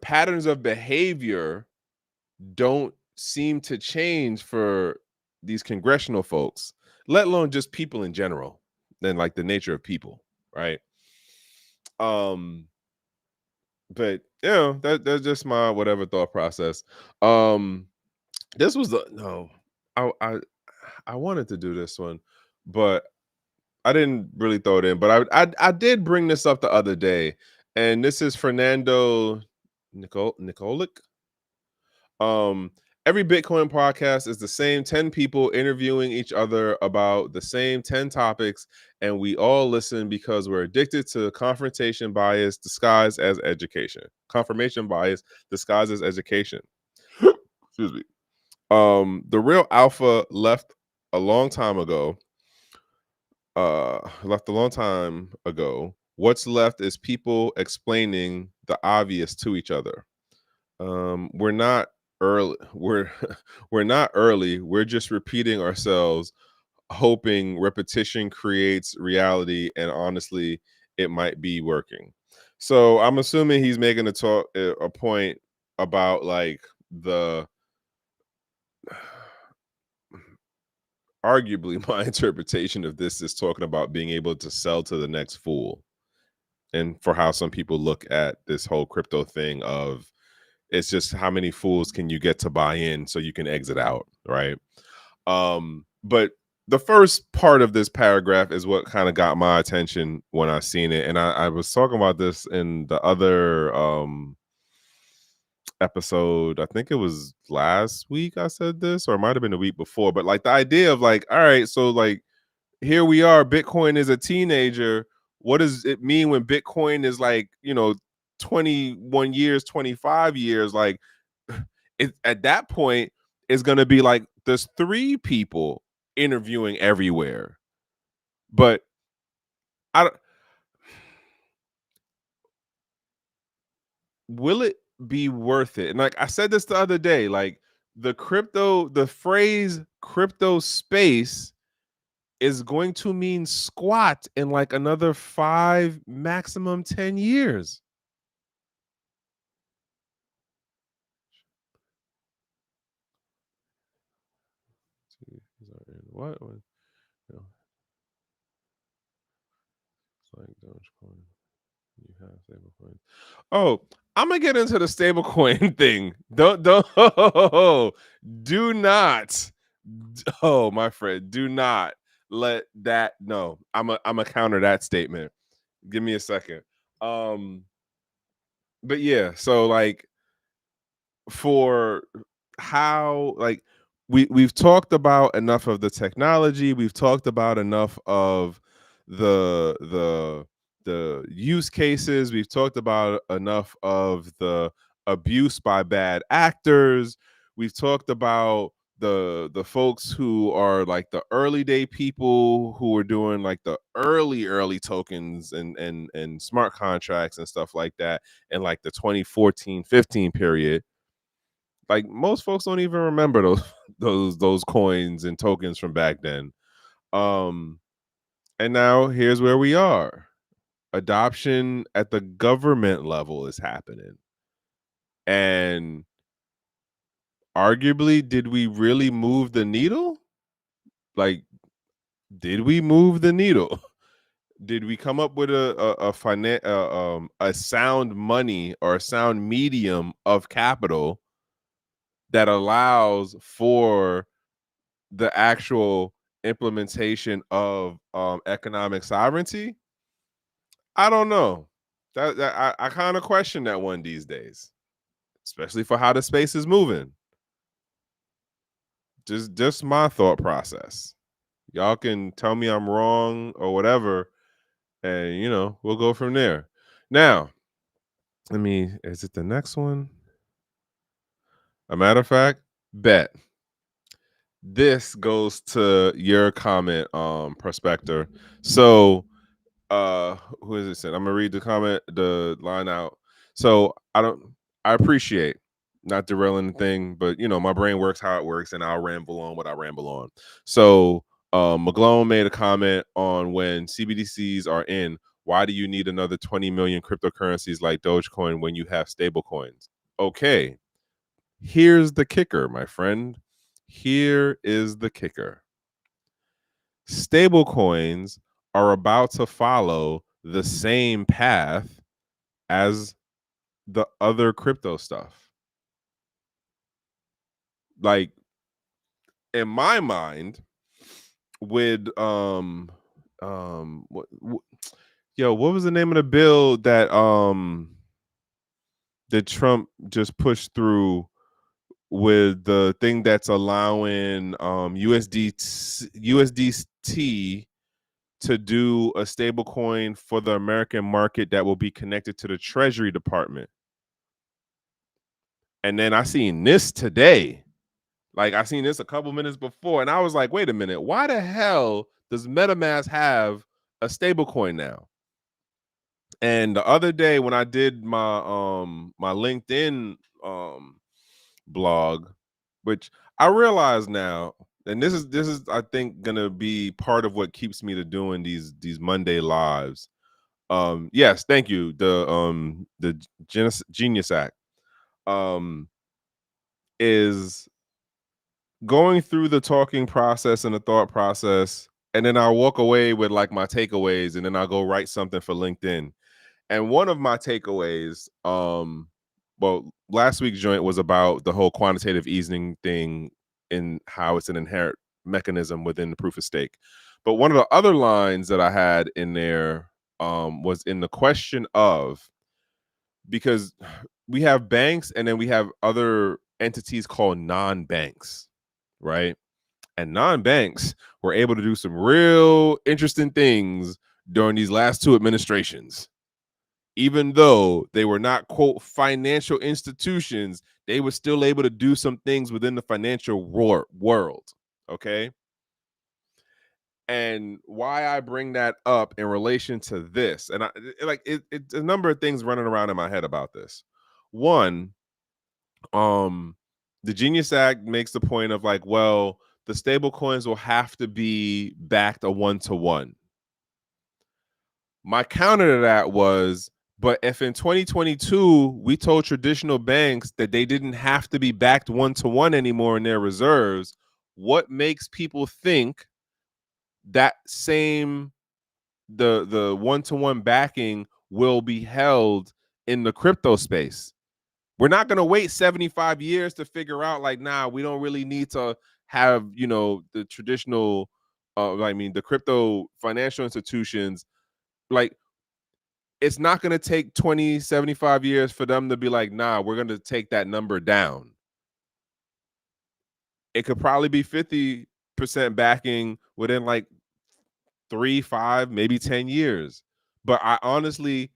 patterns of behavior don't seem to change for these congressional folks, let alone just people in general, than like the nature of people, right? But that's just my whatever thought process. This was the no, I wanted to do this one, but I didn't really throw it in. But I did bring this up the other day, and this is Fernando Nikolic. Every Bitcoin podcast is the same 10 people interviewing each other about the same 10 topics, and we all listen because we're addicted to confrontation bias disguised as education. Confirmation bias disguised as education. Excuse me. The real alpha left a long time ago. Left a long time ago. What's left is people explaining the obvious to each other. We're not early. We're not early. We're just repeating ourselves, hoping repetition creates reality, and honestly, it might be working. So I'm assuming he's making a point about like the arguably my interpretation of this is talking about being able to sell to the next fool, and for how some people look at this whole crypto thing of, it's just how many fools can you get to buy in so you can exit out, right? But the first part of this paragraph is what kind of got my attention when I seen it. And I was talking about this in the other episode. I think it was last week I said this, or it might have been the week before. But like the idea of like, all right, so like here we are, Bitcoin is a teenager. What does it mean when Bitcoin is like, 21 years, 25 years? Like at that point, it's going to be like there's 3 people interviewing everywhere. But I don't, will it be worth it? And like I said this the other day, like the phrase crypto space is going to mean squat in like another 5, maximum 10 years. What? like Dogecoin. You have stablecoin. Oh, I'm gonna get into the stablecoin thing. Don't do not. Oh, my friend, do not let that. No, I'm a counter that statement. Give me a second. But yeah, so like for how like we've talked about enough of the technology, we've talked about enough of the use cases, we've talked about enough of the abuse by bad actors, we've talked about the folks who are like the early day people who are doing like the early tokens and smart contracts and stuff like that in like the 2014-15 period. Like most folks don't even remember those those coins and tokens from back then. And now here's where we are. Adoption at the government level is happening. And arguably, did we really move the needle? Like, did we move the needle? Did we come up with a sound money or a sound medium of capital that allows for the actual implementation of economic sovereignty? I don't know. I kind of question that one these days, especially for how the space is moving. Just my thought process. Y'all can tell me I'm wrong or whatever, and we'll go from there. Now, is it the next one? A matter of fact, bet. This goes to your comment, Prospector. So who is it said? I'm gonna read the line out. So I appreciate not derailing the thing, but my brain works how it works, and I'll ramble on what I ramble on. So McGlone made a comment on when CBDCs are in, why do you need another 20 million cryptocurrencies like Dogecoin when you have stable coins? Okay, here's the kicker, my friend. Here is the kicker. Stable coins are about to follow the same path as the other crypto stuff. Like in my mind, with what what was the name of the bill that Trump just pushed through, with the thing that's allowing USDT to do a stable coin for the American market that will be connected to the Treasury Department. And then I seen this today. Like I seen this a couple minutes before, and I was like, wait a minute, why the hell does MetaMask have a stable coin now? And the other day when I did my LinkedIn blog, which I realize now, and this is I think gonna be part of what keeps me to doing these Monday lives. Yes, thank you. The Genius Act is going through the talking process and the thought process, and then I'll walk away with like my takeaways, and then I'll go write something for LinkedIn. And one of my takeaways, well, last week's joint was about the whole quantitative easing thing and how it's an inherent mechanism within the proof of stake. But one of the other lines that I had in there was in the question of, because we have banks and then we have other entities called non-banks, right? And non-banks were able to do some real interesting things during these last two administrations. Even though they were not, quote, financial institutions, they were still able to do some things within the financial world. Okay. And why I bring that up in relation to this, and it's a number of things running around in my head about this. One, the Genius Act makes the point of like, well, the stable coins will have to be backed a 1-to-1. My counter to that was, but if in 2022 we told traditional banks that they didn't have to be backed 1-to-1 anymore in their reserves, what makes people think that same the one-to-one backing will be held in the crypto space. We're not going to wait 75 years to figure out like, nah, we don't really need to have, the traditional, the crypto financial institutions. Like, it's not going to take 20, 75 years for them to be like, nah, we're going to take that number down. It could probably be 50% backing within like 3, 5, maybe 10 years. But I honestly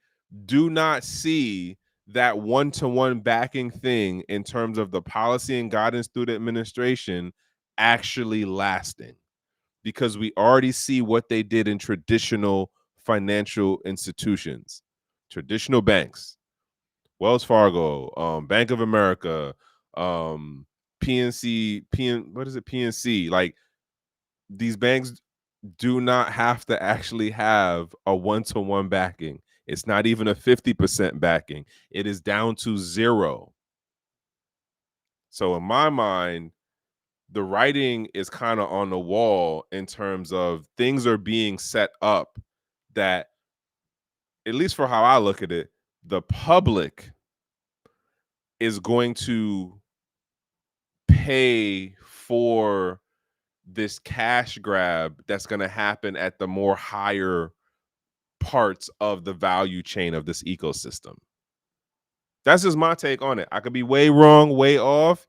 do not see that one-to-one backing thing in terms of the policy and guidance through the administration actually lasting, because we already see what they did in traditional financial institutions, traditional banks, Wells Fargo, Bank of America, PNC, what is it, PNC? Like, these banks do not have to actually have a one-to-one backing. It's not even a 50% backing. It is down to 0. So in my mind, the writing is kind of on the wall in terms of things are being set up that, at least for how I look at it, the public is going to pay for this cash grab that's going to happen at the more higher parts of the value chain of this ecosystem. That's just my take on it. I could be way wrong, way off,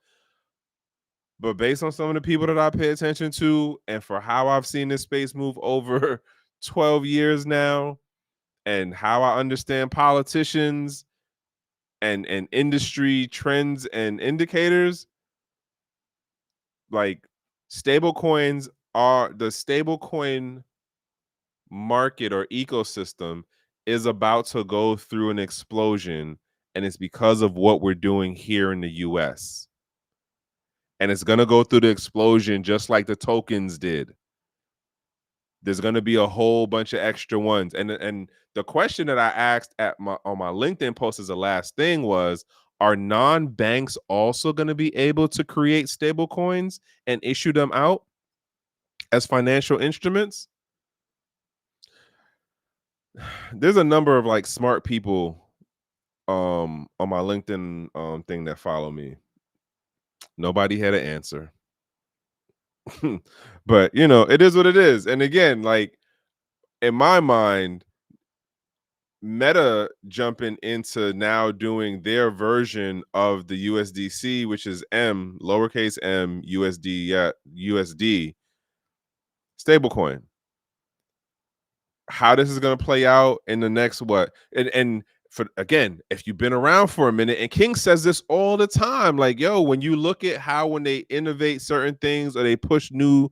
but based on some of the people that I pay attention to and for how I've seen this space move over 12 years now, and how I understand politicians and industry trends and indicators, like, stablecoins are the stablecoin market or ecosystem is about to go through an explosion, and it's because of what we're doing here in the US. And it's going to go through the explosion just like the tokens did. There's going to be a whole bunch of extra ones. And the question that I asked on my LinkedIn post as the last thing was, are non-banks also going to be able to create stable coins and issue them out as financial instruments? There's a number of like smart people on my LinkedIn thing that follow me. Nobody had an answer. But it is what it is. And again, like, in my mind, Meta jumping into now doing their version of the USDC, which is M, lowercase m, USD stablecoin. How this is going to play out in the next what? And for, again, if you've been around for a minute, and King says this all the time, like, yo, when you look at how when they innovate certain things or they push new,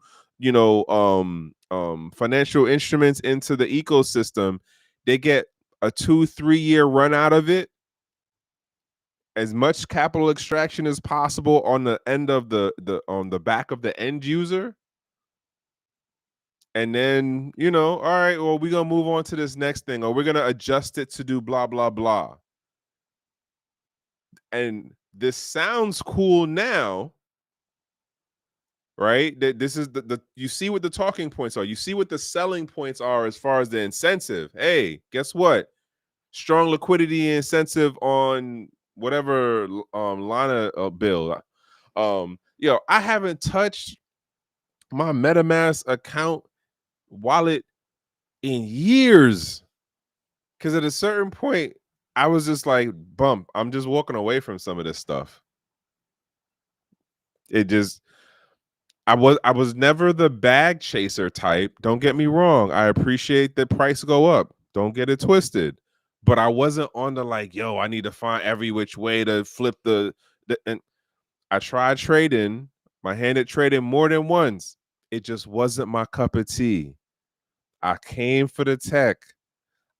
financial instruments into the ecosystem, they get a 2-3 year run out of it, as much capital extraction as possible on the end of the on the back of the end user. And then, all right, well, we're going to move on to this next thing, or we're going to adjust it to do blah, blah, blah. And this sounds cool now, right? This is the you see what the talking points are. You see what the selling points are as far as the incentive. Hey, guess what? Strong liquidity incentive on whatever line of bill. I haven't touched my MetaMask account wallet in years, because at a certain point I was just like, bump, I'm just walking away from some of this stuff. It just, I was never the bag chaser type. Don't get me wrong. I appreciate the price go up. Don't get it twisted. But I wasn't on the like, yo, I need to find every which way to flip and I tried trading. My hand at trading more than once. It just wasn't my cup of tea. I came for the tech.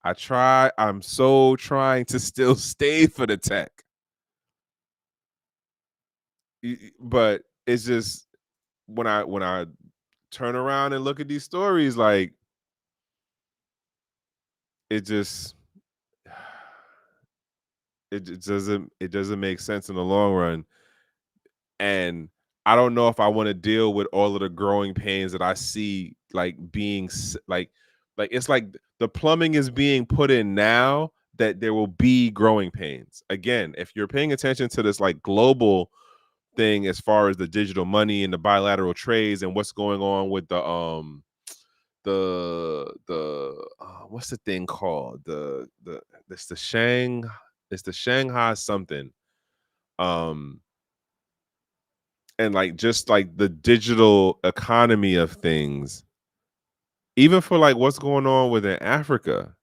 I'm so trying to still stay for the tech. But it's just, when I turn around and look at these stories, like, it just it doesn't make sense in the long run. And I don't know if I want to deal with all of the growing pains that I see, like, being like it's like The plumbing is being put in now that there will be growing pains. Again, if you're paying attention to this like global thing as far as the digital money and the bilateral trades and what's going on with the what's the thing called, it's the Shanghai something, and like just like the digital economy of things, even for like what's going on within Africa,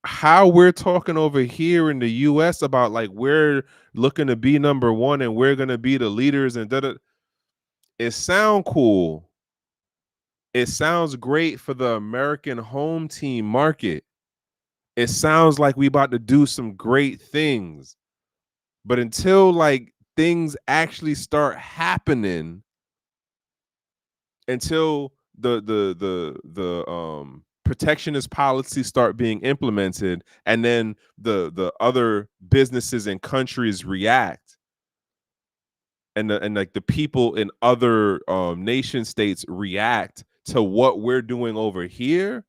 how we're talking over here in the US about like we're looking to be number one and we're gonna be the leaders and it sound cool. It sounds great for the American home team market. It sounds like we about to do some great things. But until like things actually start happening, until the protectionist policies start being implemented, and then the other businesses and countries react, and like the people in other nation states react to what we're doing over here,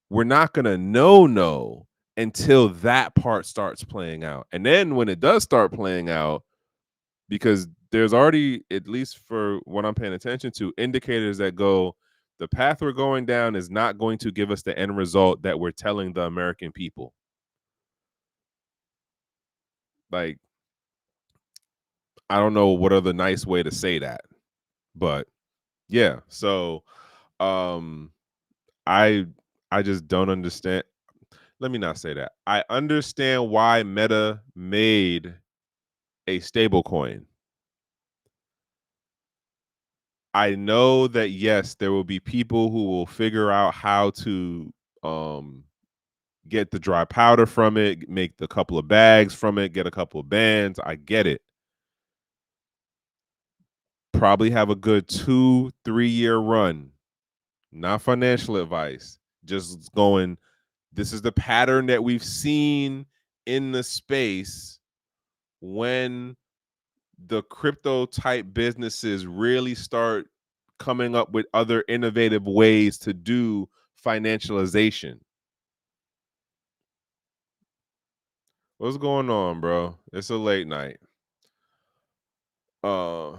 we're not gonna know until that part starts playing out. And then when it does start playing out, because there's already, at least for what I'm paying attention to, indicators that go, the path we're going down is not going to give us the end result that we're telling the American people. Like, I don't know what other nice way to say that, but yeah. So um I I just don't understand. Let me not say that. I understand why Meta made a stable coin. I know that yes, there will be people who will figure out how to um get the dry powder from it, make a couple of bags from it, get a couple of bands. I get it. Probably have a good 2-3 year run. Not financial advice. Just going, this is the pattern that we've seen in the space when the crypto type businesses really start coming up with other innovative ways to do financialization. What's going on, bro? It's a late night. Uh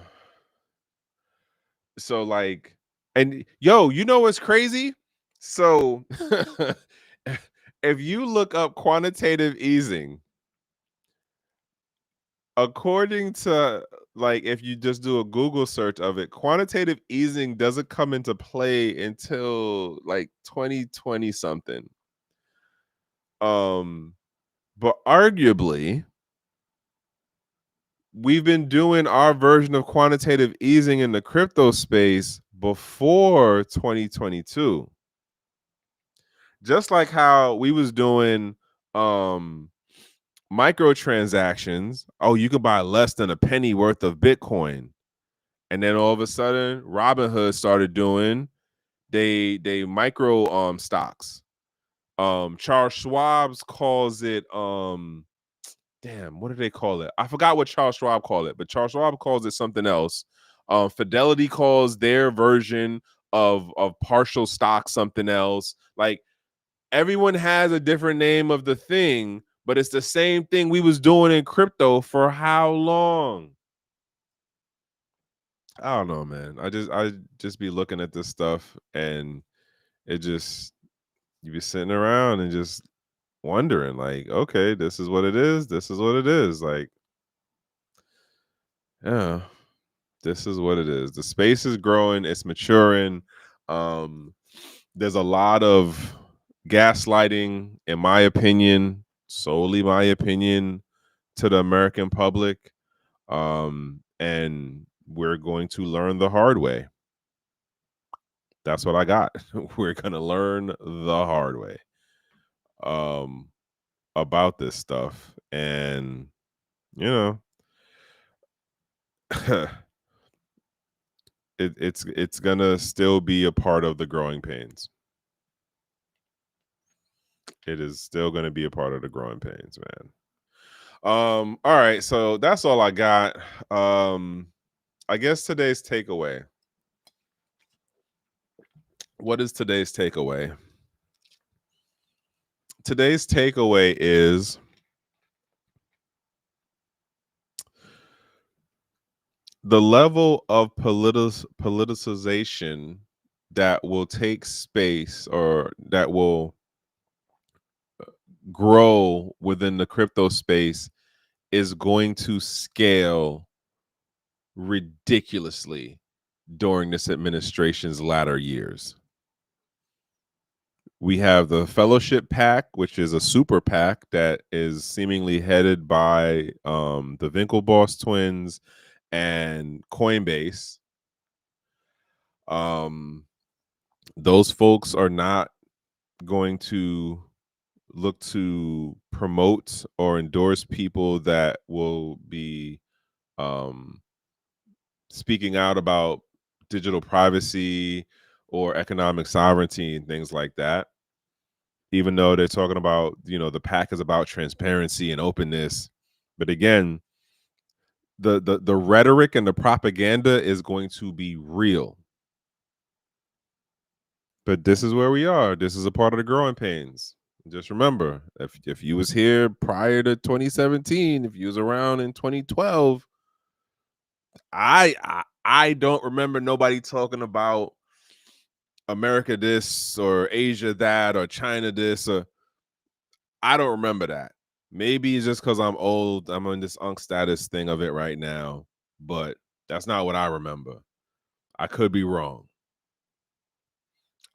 so like, and yo, you know what's crazy? So if you look up quantitative easing, according to, like, if you just do a Google search of it, quantitative easing doesn't come into play until like 2020 something. Um, but arguably, we've been doing our version of quantitative easing in the crypto space before 2022. Just like how we was doing microtransactions. Oh, you can buy less than a penny worth of Bitcoin. And then all of a sudden, Robinhood started doing they micro stocks. Charles Schwab's calls it damn, what do they call it? I forgot what Charles Schwab called it, but Charles Schwab calls it something else. Fidelity calls their version of partial stock something else. Like, everyone has a different name of the thing, but it's the same thing we was doing in crypto for how long? I don't know, man. I just be looking at this stuff and it just, you be sitting around and just wondering, like, okay, this is what it is. This is what it is. Like, yeah, this is what it is. The space is growing, it's maturing. Um, there's a lot of gaslighting, in my opinion, solely my opinion, to the American public. And we're going to learn the hard way. That's what I got. We're gonna learn the hard way um about this stuff. And you know, it's gonna still be a part of the growing pains. It is still gonna be a part of the growing pains, man. All right, so that's all I got. I guess today's takeaway. what is today's takeaway? Today's takeaway is the level of politicization that will take space or that will grow within the crypto space is going to scale ridiculously during this administration's latter years. We have the Fellowship PAC, which is a super PAC that is seemingly headed by the Winklevoss twins and Coinbase. Those folks are not going to look to promote or endorse people that will be speaking out about digital privacy or economic sovereignty and things like that. Even though they're talking about, the PAC is about transparency and openness. But again, the rhetoric and the propaganda is going to be real. But this is where we are. This is a part of the growing pains. Just remember, if you was here prior to 2017, if you was around in 2012, I don't remember nobody talking about America this or Asia that or China this, or I don't remember that. Maybe it's just because I'm old. I'm on this unk status thing of it right now, but that's not what I remember. I could be wrong.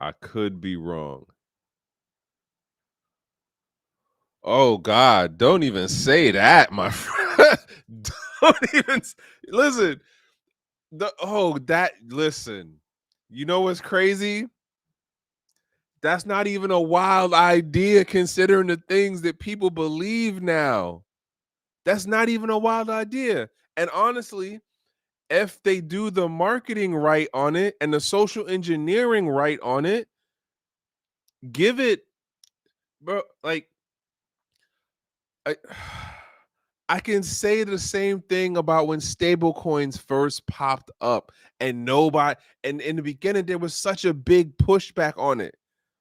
I could be wrong. Oh God, don't even say that, my friend. Don't even listen. Listen. You know what's crazy? That's not even a wild idea considering the things that people believe now. That's not even a wild idea. And honestly, if they do the marketing right on it and the social engineering right on it, give it, bro, like I, I can say the same thing about when stable coins first popped up and in the beginning there was such a big pushback on it.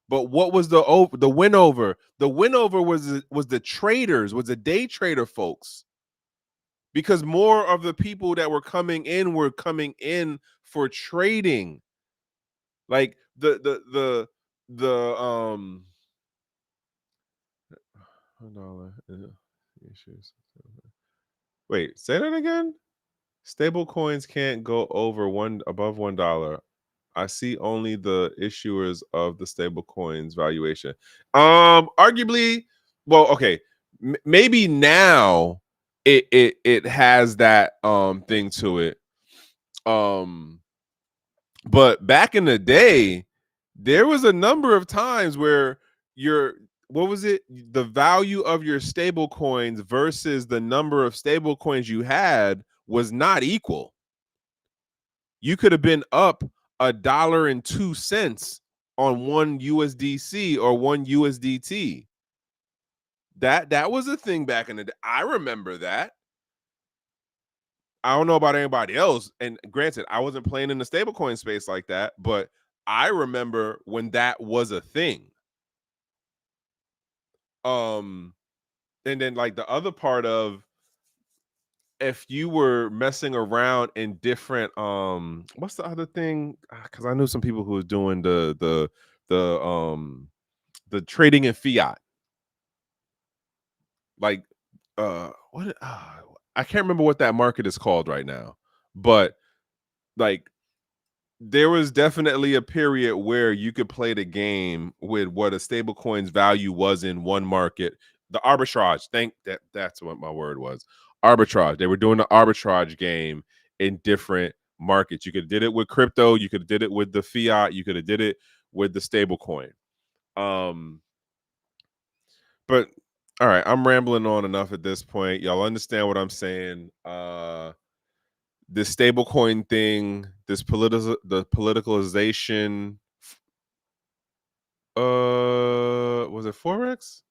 But what was the win over? The win over was the traders, was the day trader folks. Because more of the people that were coming in for trading. Like the issues. Wait, say that again? Stable coins can't go above $1. I see only the issuers of the stable coins valuation. Arguably, well, okay, maybe now it has that thing to it. But back in the day, there was a number of times where what was it? The value of your stable coins versus the number of stable coins you had was not equal. You could have been up $1.02 on one USDC or one USDT. That was a thing back in the day. I remember that. I don't know about anybody else. And granted, I wasn't playing in the stablecoin space like that, but I remember when that was a thing. And then like the other part of, if you were messing around in different what's the other thing? Because I knew some people who was doing the trading in fiat. Like what I can't remember what that market is called right now, but like there was definitely a period where you could play the game with what a stablecoin's value was in one market. The arbitrage, that's what my word was. Arbitrage. They were doing the arbitrage game in different markets. You could have did it with crypto, you could have did it with the fiat, you could have did it with the stablecoin. But all right, I'm rambling on enough at this point. Y'all understand what I'm saying. This stablecoin thing, the politicalization. Was it Forex?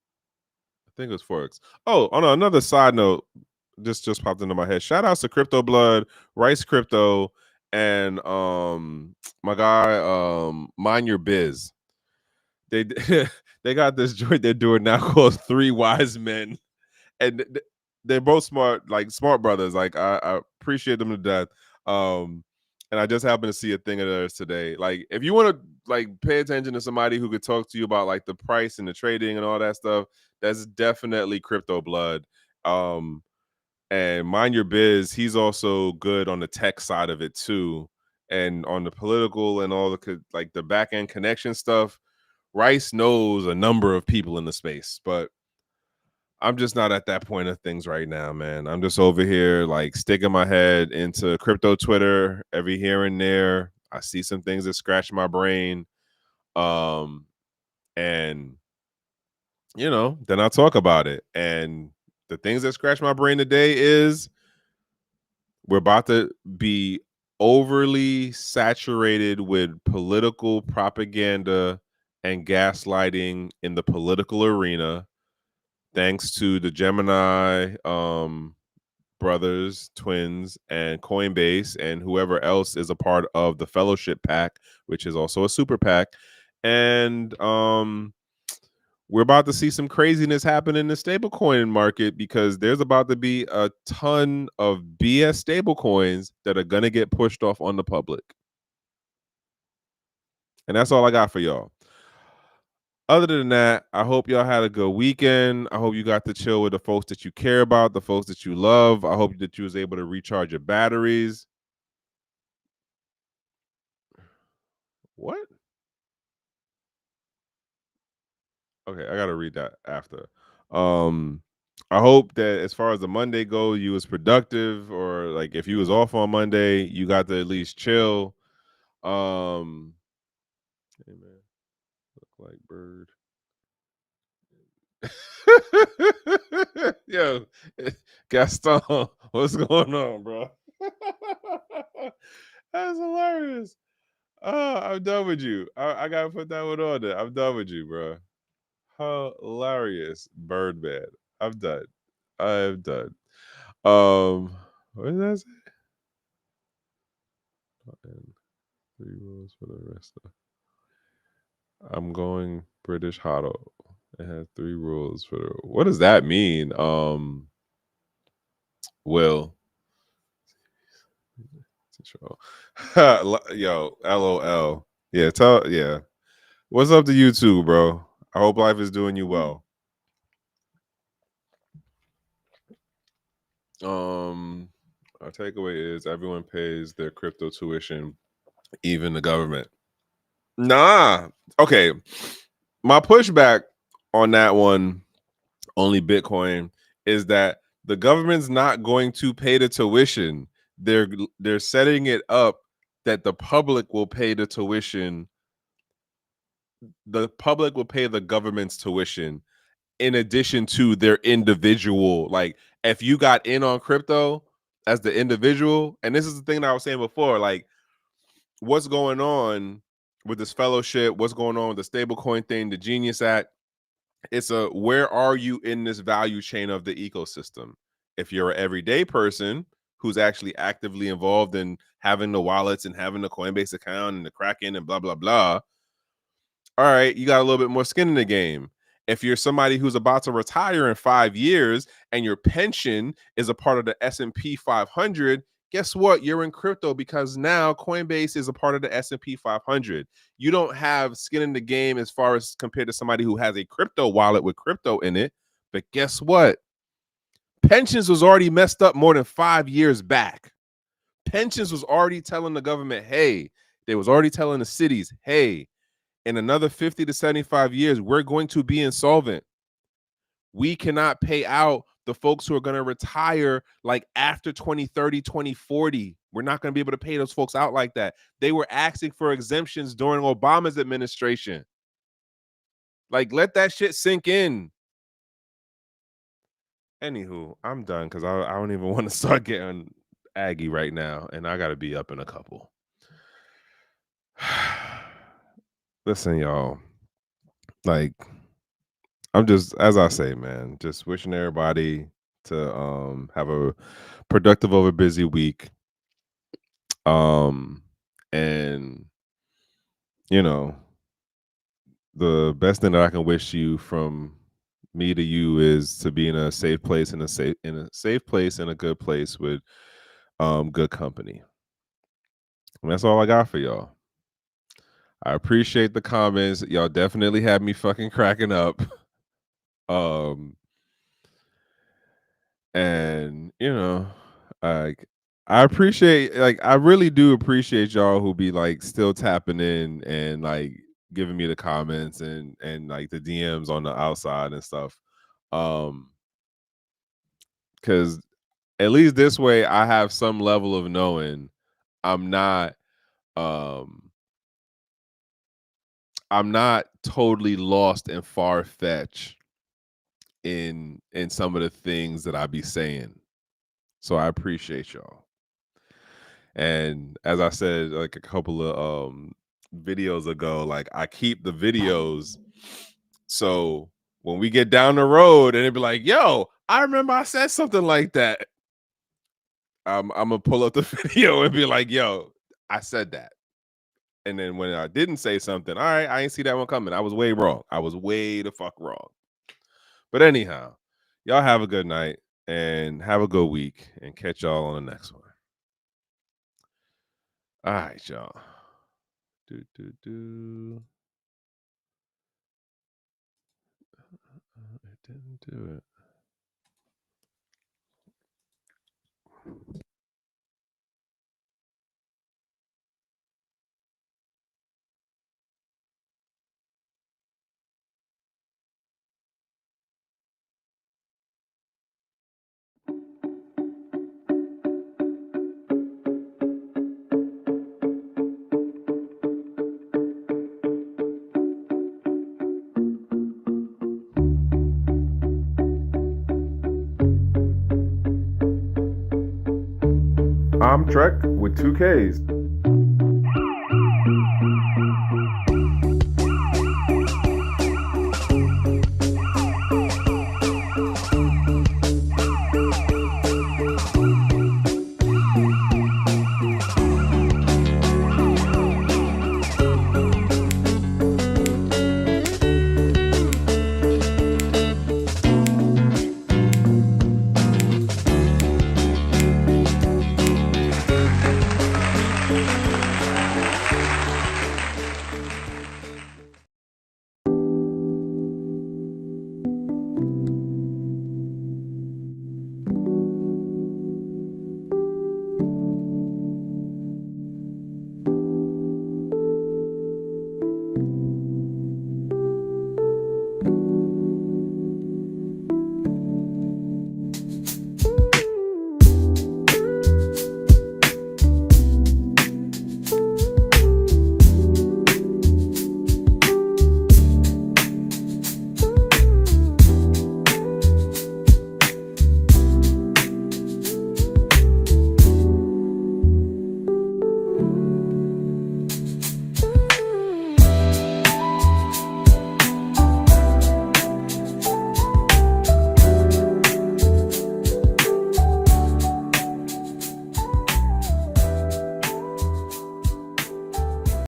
I think it was Forex. Oh, on another side note, just popped into my head. Shout outs to Crypto Blood, Rice Crypto, and my guy, Mind Your Biz. They they got this joint they're doing now called Three Wise Men, and they're both smart, like smart brothers. Like I appreciate them to death. And I just happened to see a thing of theirs today. Like, if you want to like pay attention to somebody who could talk to you about like the price and the trading and all that stuff, that's definitely crypto blood. And Mind Your Biz, he's also good on the tech side of it too, and on the political and all the like the back end connection stuff. Rice knows a number of people in the space, but I'm just not at that point of things right now, man. I'm just over here like sticking my head into crypto Twitter every here and there. I see some things that scratch my brain. Um, and then I talk about it. And the things that scratch my brain today is we're about to be overly saturated with political propaganda and gaslighting in the political arena, thanks to the Gemini brothers, twins, and Coinbase, and whoever else is a part of the Fellowship Pack, which is also a super PAC. And we're about to see some craziness happen in the stablecoin market because there's about to be a ton of BS stablecoins that are going to get pushed off on the public. And that's all I got for y'all. Other than that, I hope y'all had a good weekend. I hope you got to chill with the folks that you care about, the folks that you love. I hope that you was able to recharge your batteries. What? Okay, I gotta read that after. I hope that as far as the Monday go, you was productive, or like if you was off on Monday, you got to at least chill. Hey man, look like bird. Yo, Gaston, what's going on, bro? That's hilarious. Oh, I'm done with you. I gotta put that one on there. I'm done with you, bro. Hilarious, Birdman. I'm done. I'm done. What did I say? And 3 rules for the rest of. I'm going British Hotto. It has 3 rules for the. What does that mean? Will. Yo, LOL. Yeah, yeah. What's up to you too, bro? I hope life is doing you well. Our takeaway is everyone pays their crypto tuition, even the government. Nah. Okay. My pushback on that one, only Bitcoin, is that the government's not going to pay the tuition. They're setting it up that the public will pay the tuition. The public will pay the government's tuition in addition to their individual. Like, if you got in on crypto as the individual, and this is the thing that I was saying before, like what's going on with this fellowship, what's going on with the stablecoin thing, the Genius Act. It's a where are you in this value chain of the ecosystem? If you're an everyday person who's actually actively involved in having the wallets and having the Coinbase account and the Kraken and blah blah blah, all right, you got a little bit more skin in the game. If you're somebody who's about to retire in 5 years and your pension is a part of the S&P 500, guess what? You're in crypto because now Coinbase is a part of the S&P 500. You don't have skin in the game as far as compared to somebody who has a crypto wallet with crypto in it. But guess what? Pensions was already messed up more than 5 years back. Pensions was already telling the government, hey, they was already telling the cities, hey, in another 50 to 75 years, we're going to be insolvent. We cannot pay out the folks who are going to retire like after 2030, 2040. We're not going to be able to pay those folks out like that. They were asking for exemptions during Obama's administration. Like, let that shit sink in. Anywho, I'm done because I don't even want to start getting aggy right now, and I got to be up in a couple. Listen, y'all. Like, I'm just, as I say, man, just wishing everybody to have a productive over busy week. And you know, the best thing that I can wish you from me to you is to be in a safe place, in a safe place, in a good place with good company. And that's all I got for y'all. I appreciate the comments. Y'all definitely had me fucking cracking up. And like I appreciate, like, I really do appreciate y'all who be like still tapping in and like giving me the comments and like the DMs on the outside and stuff. Because at least this way I have some level of knowing I'm not um I'm not totally lost and far fetched in some of the things that I be saying. So I appreciate y'all. And as I said like a couple of videos ago, like I keep the videos so when we get down the road and it'd be like, yo, I remember I said something like that. I'm gonna pull up the video and be like, yo, I said that. And then when I didn't say something, all right, I ain't see that one coming. I was way wrong. I was way the fuck wrong. But anyhow, y'all have a good night and have a good week and catch y'all on the next one. All right, y'all. It didn't do it. I'm Trek with 2Ks.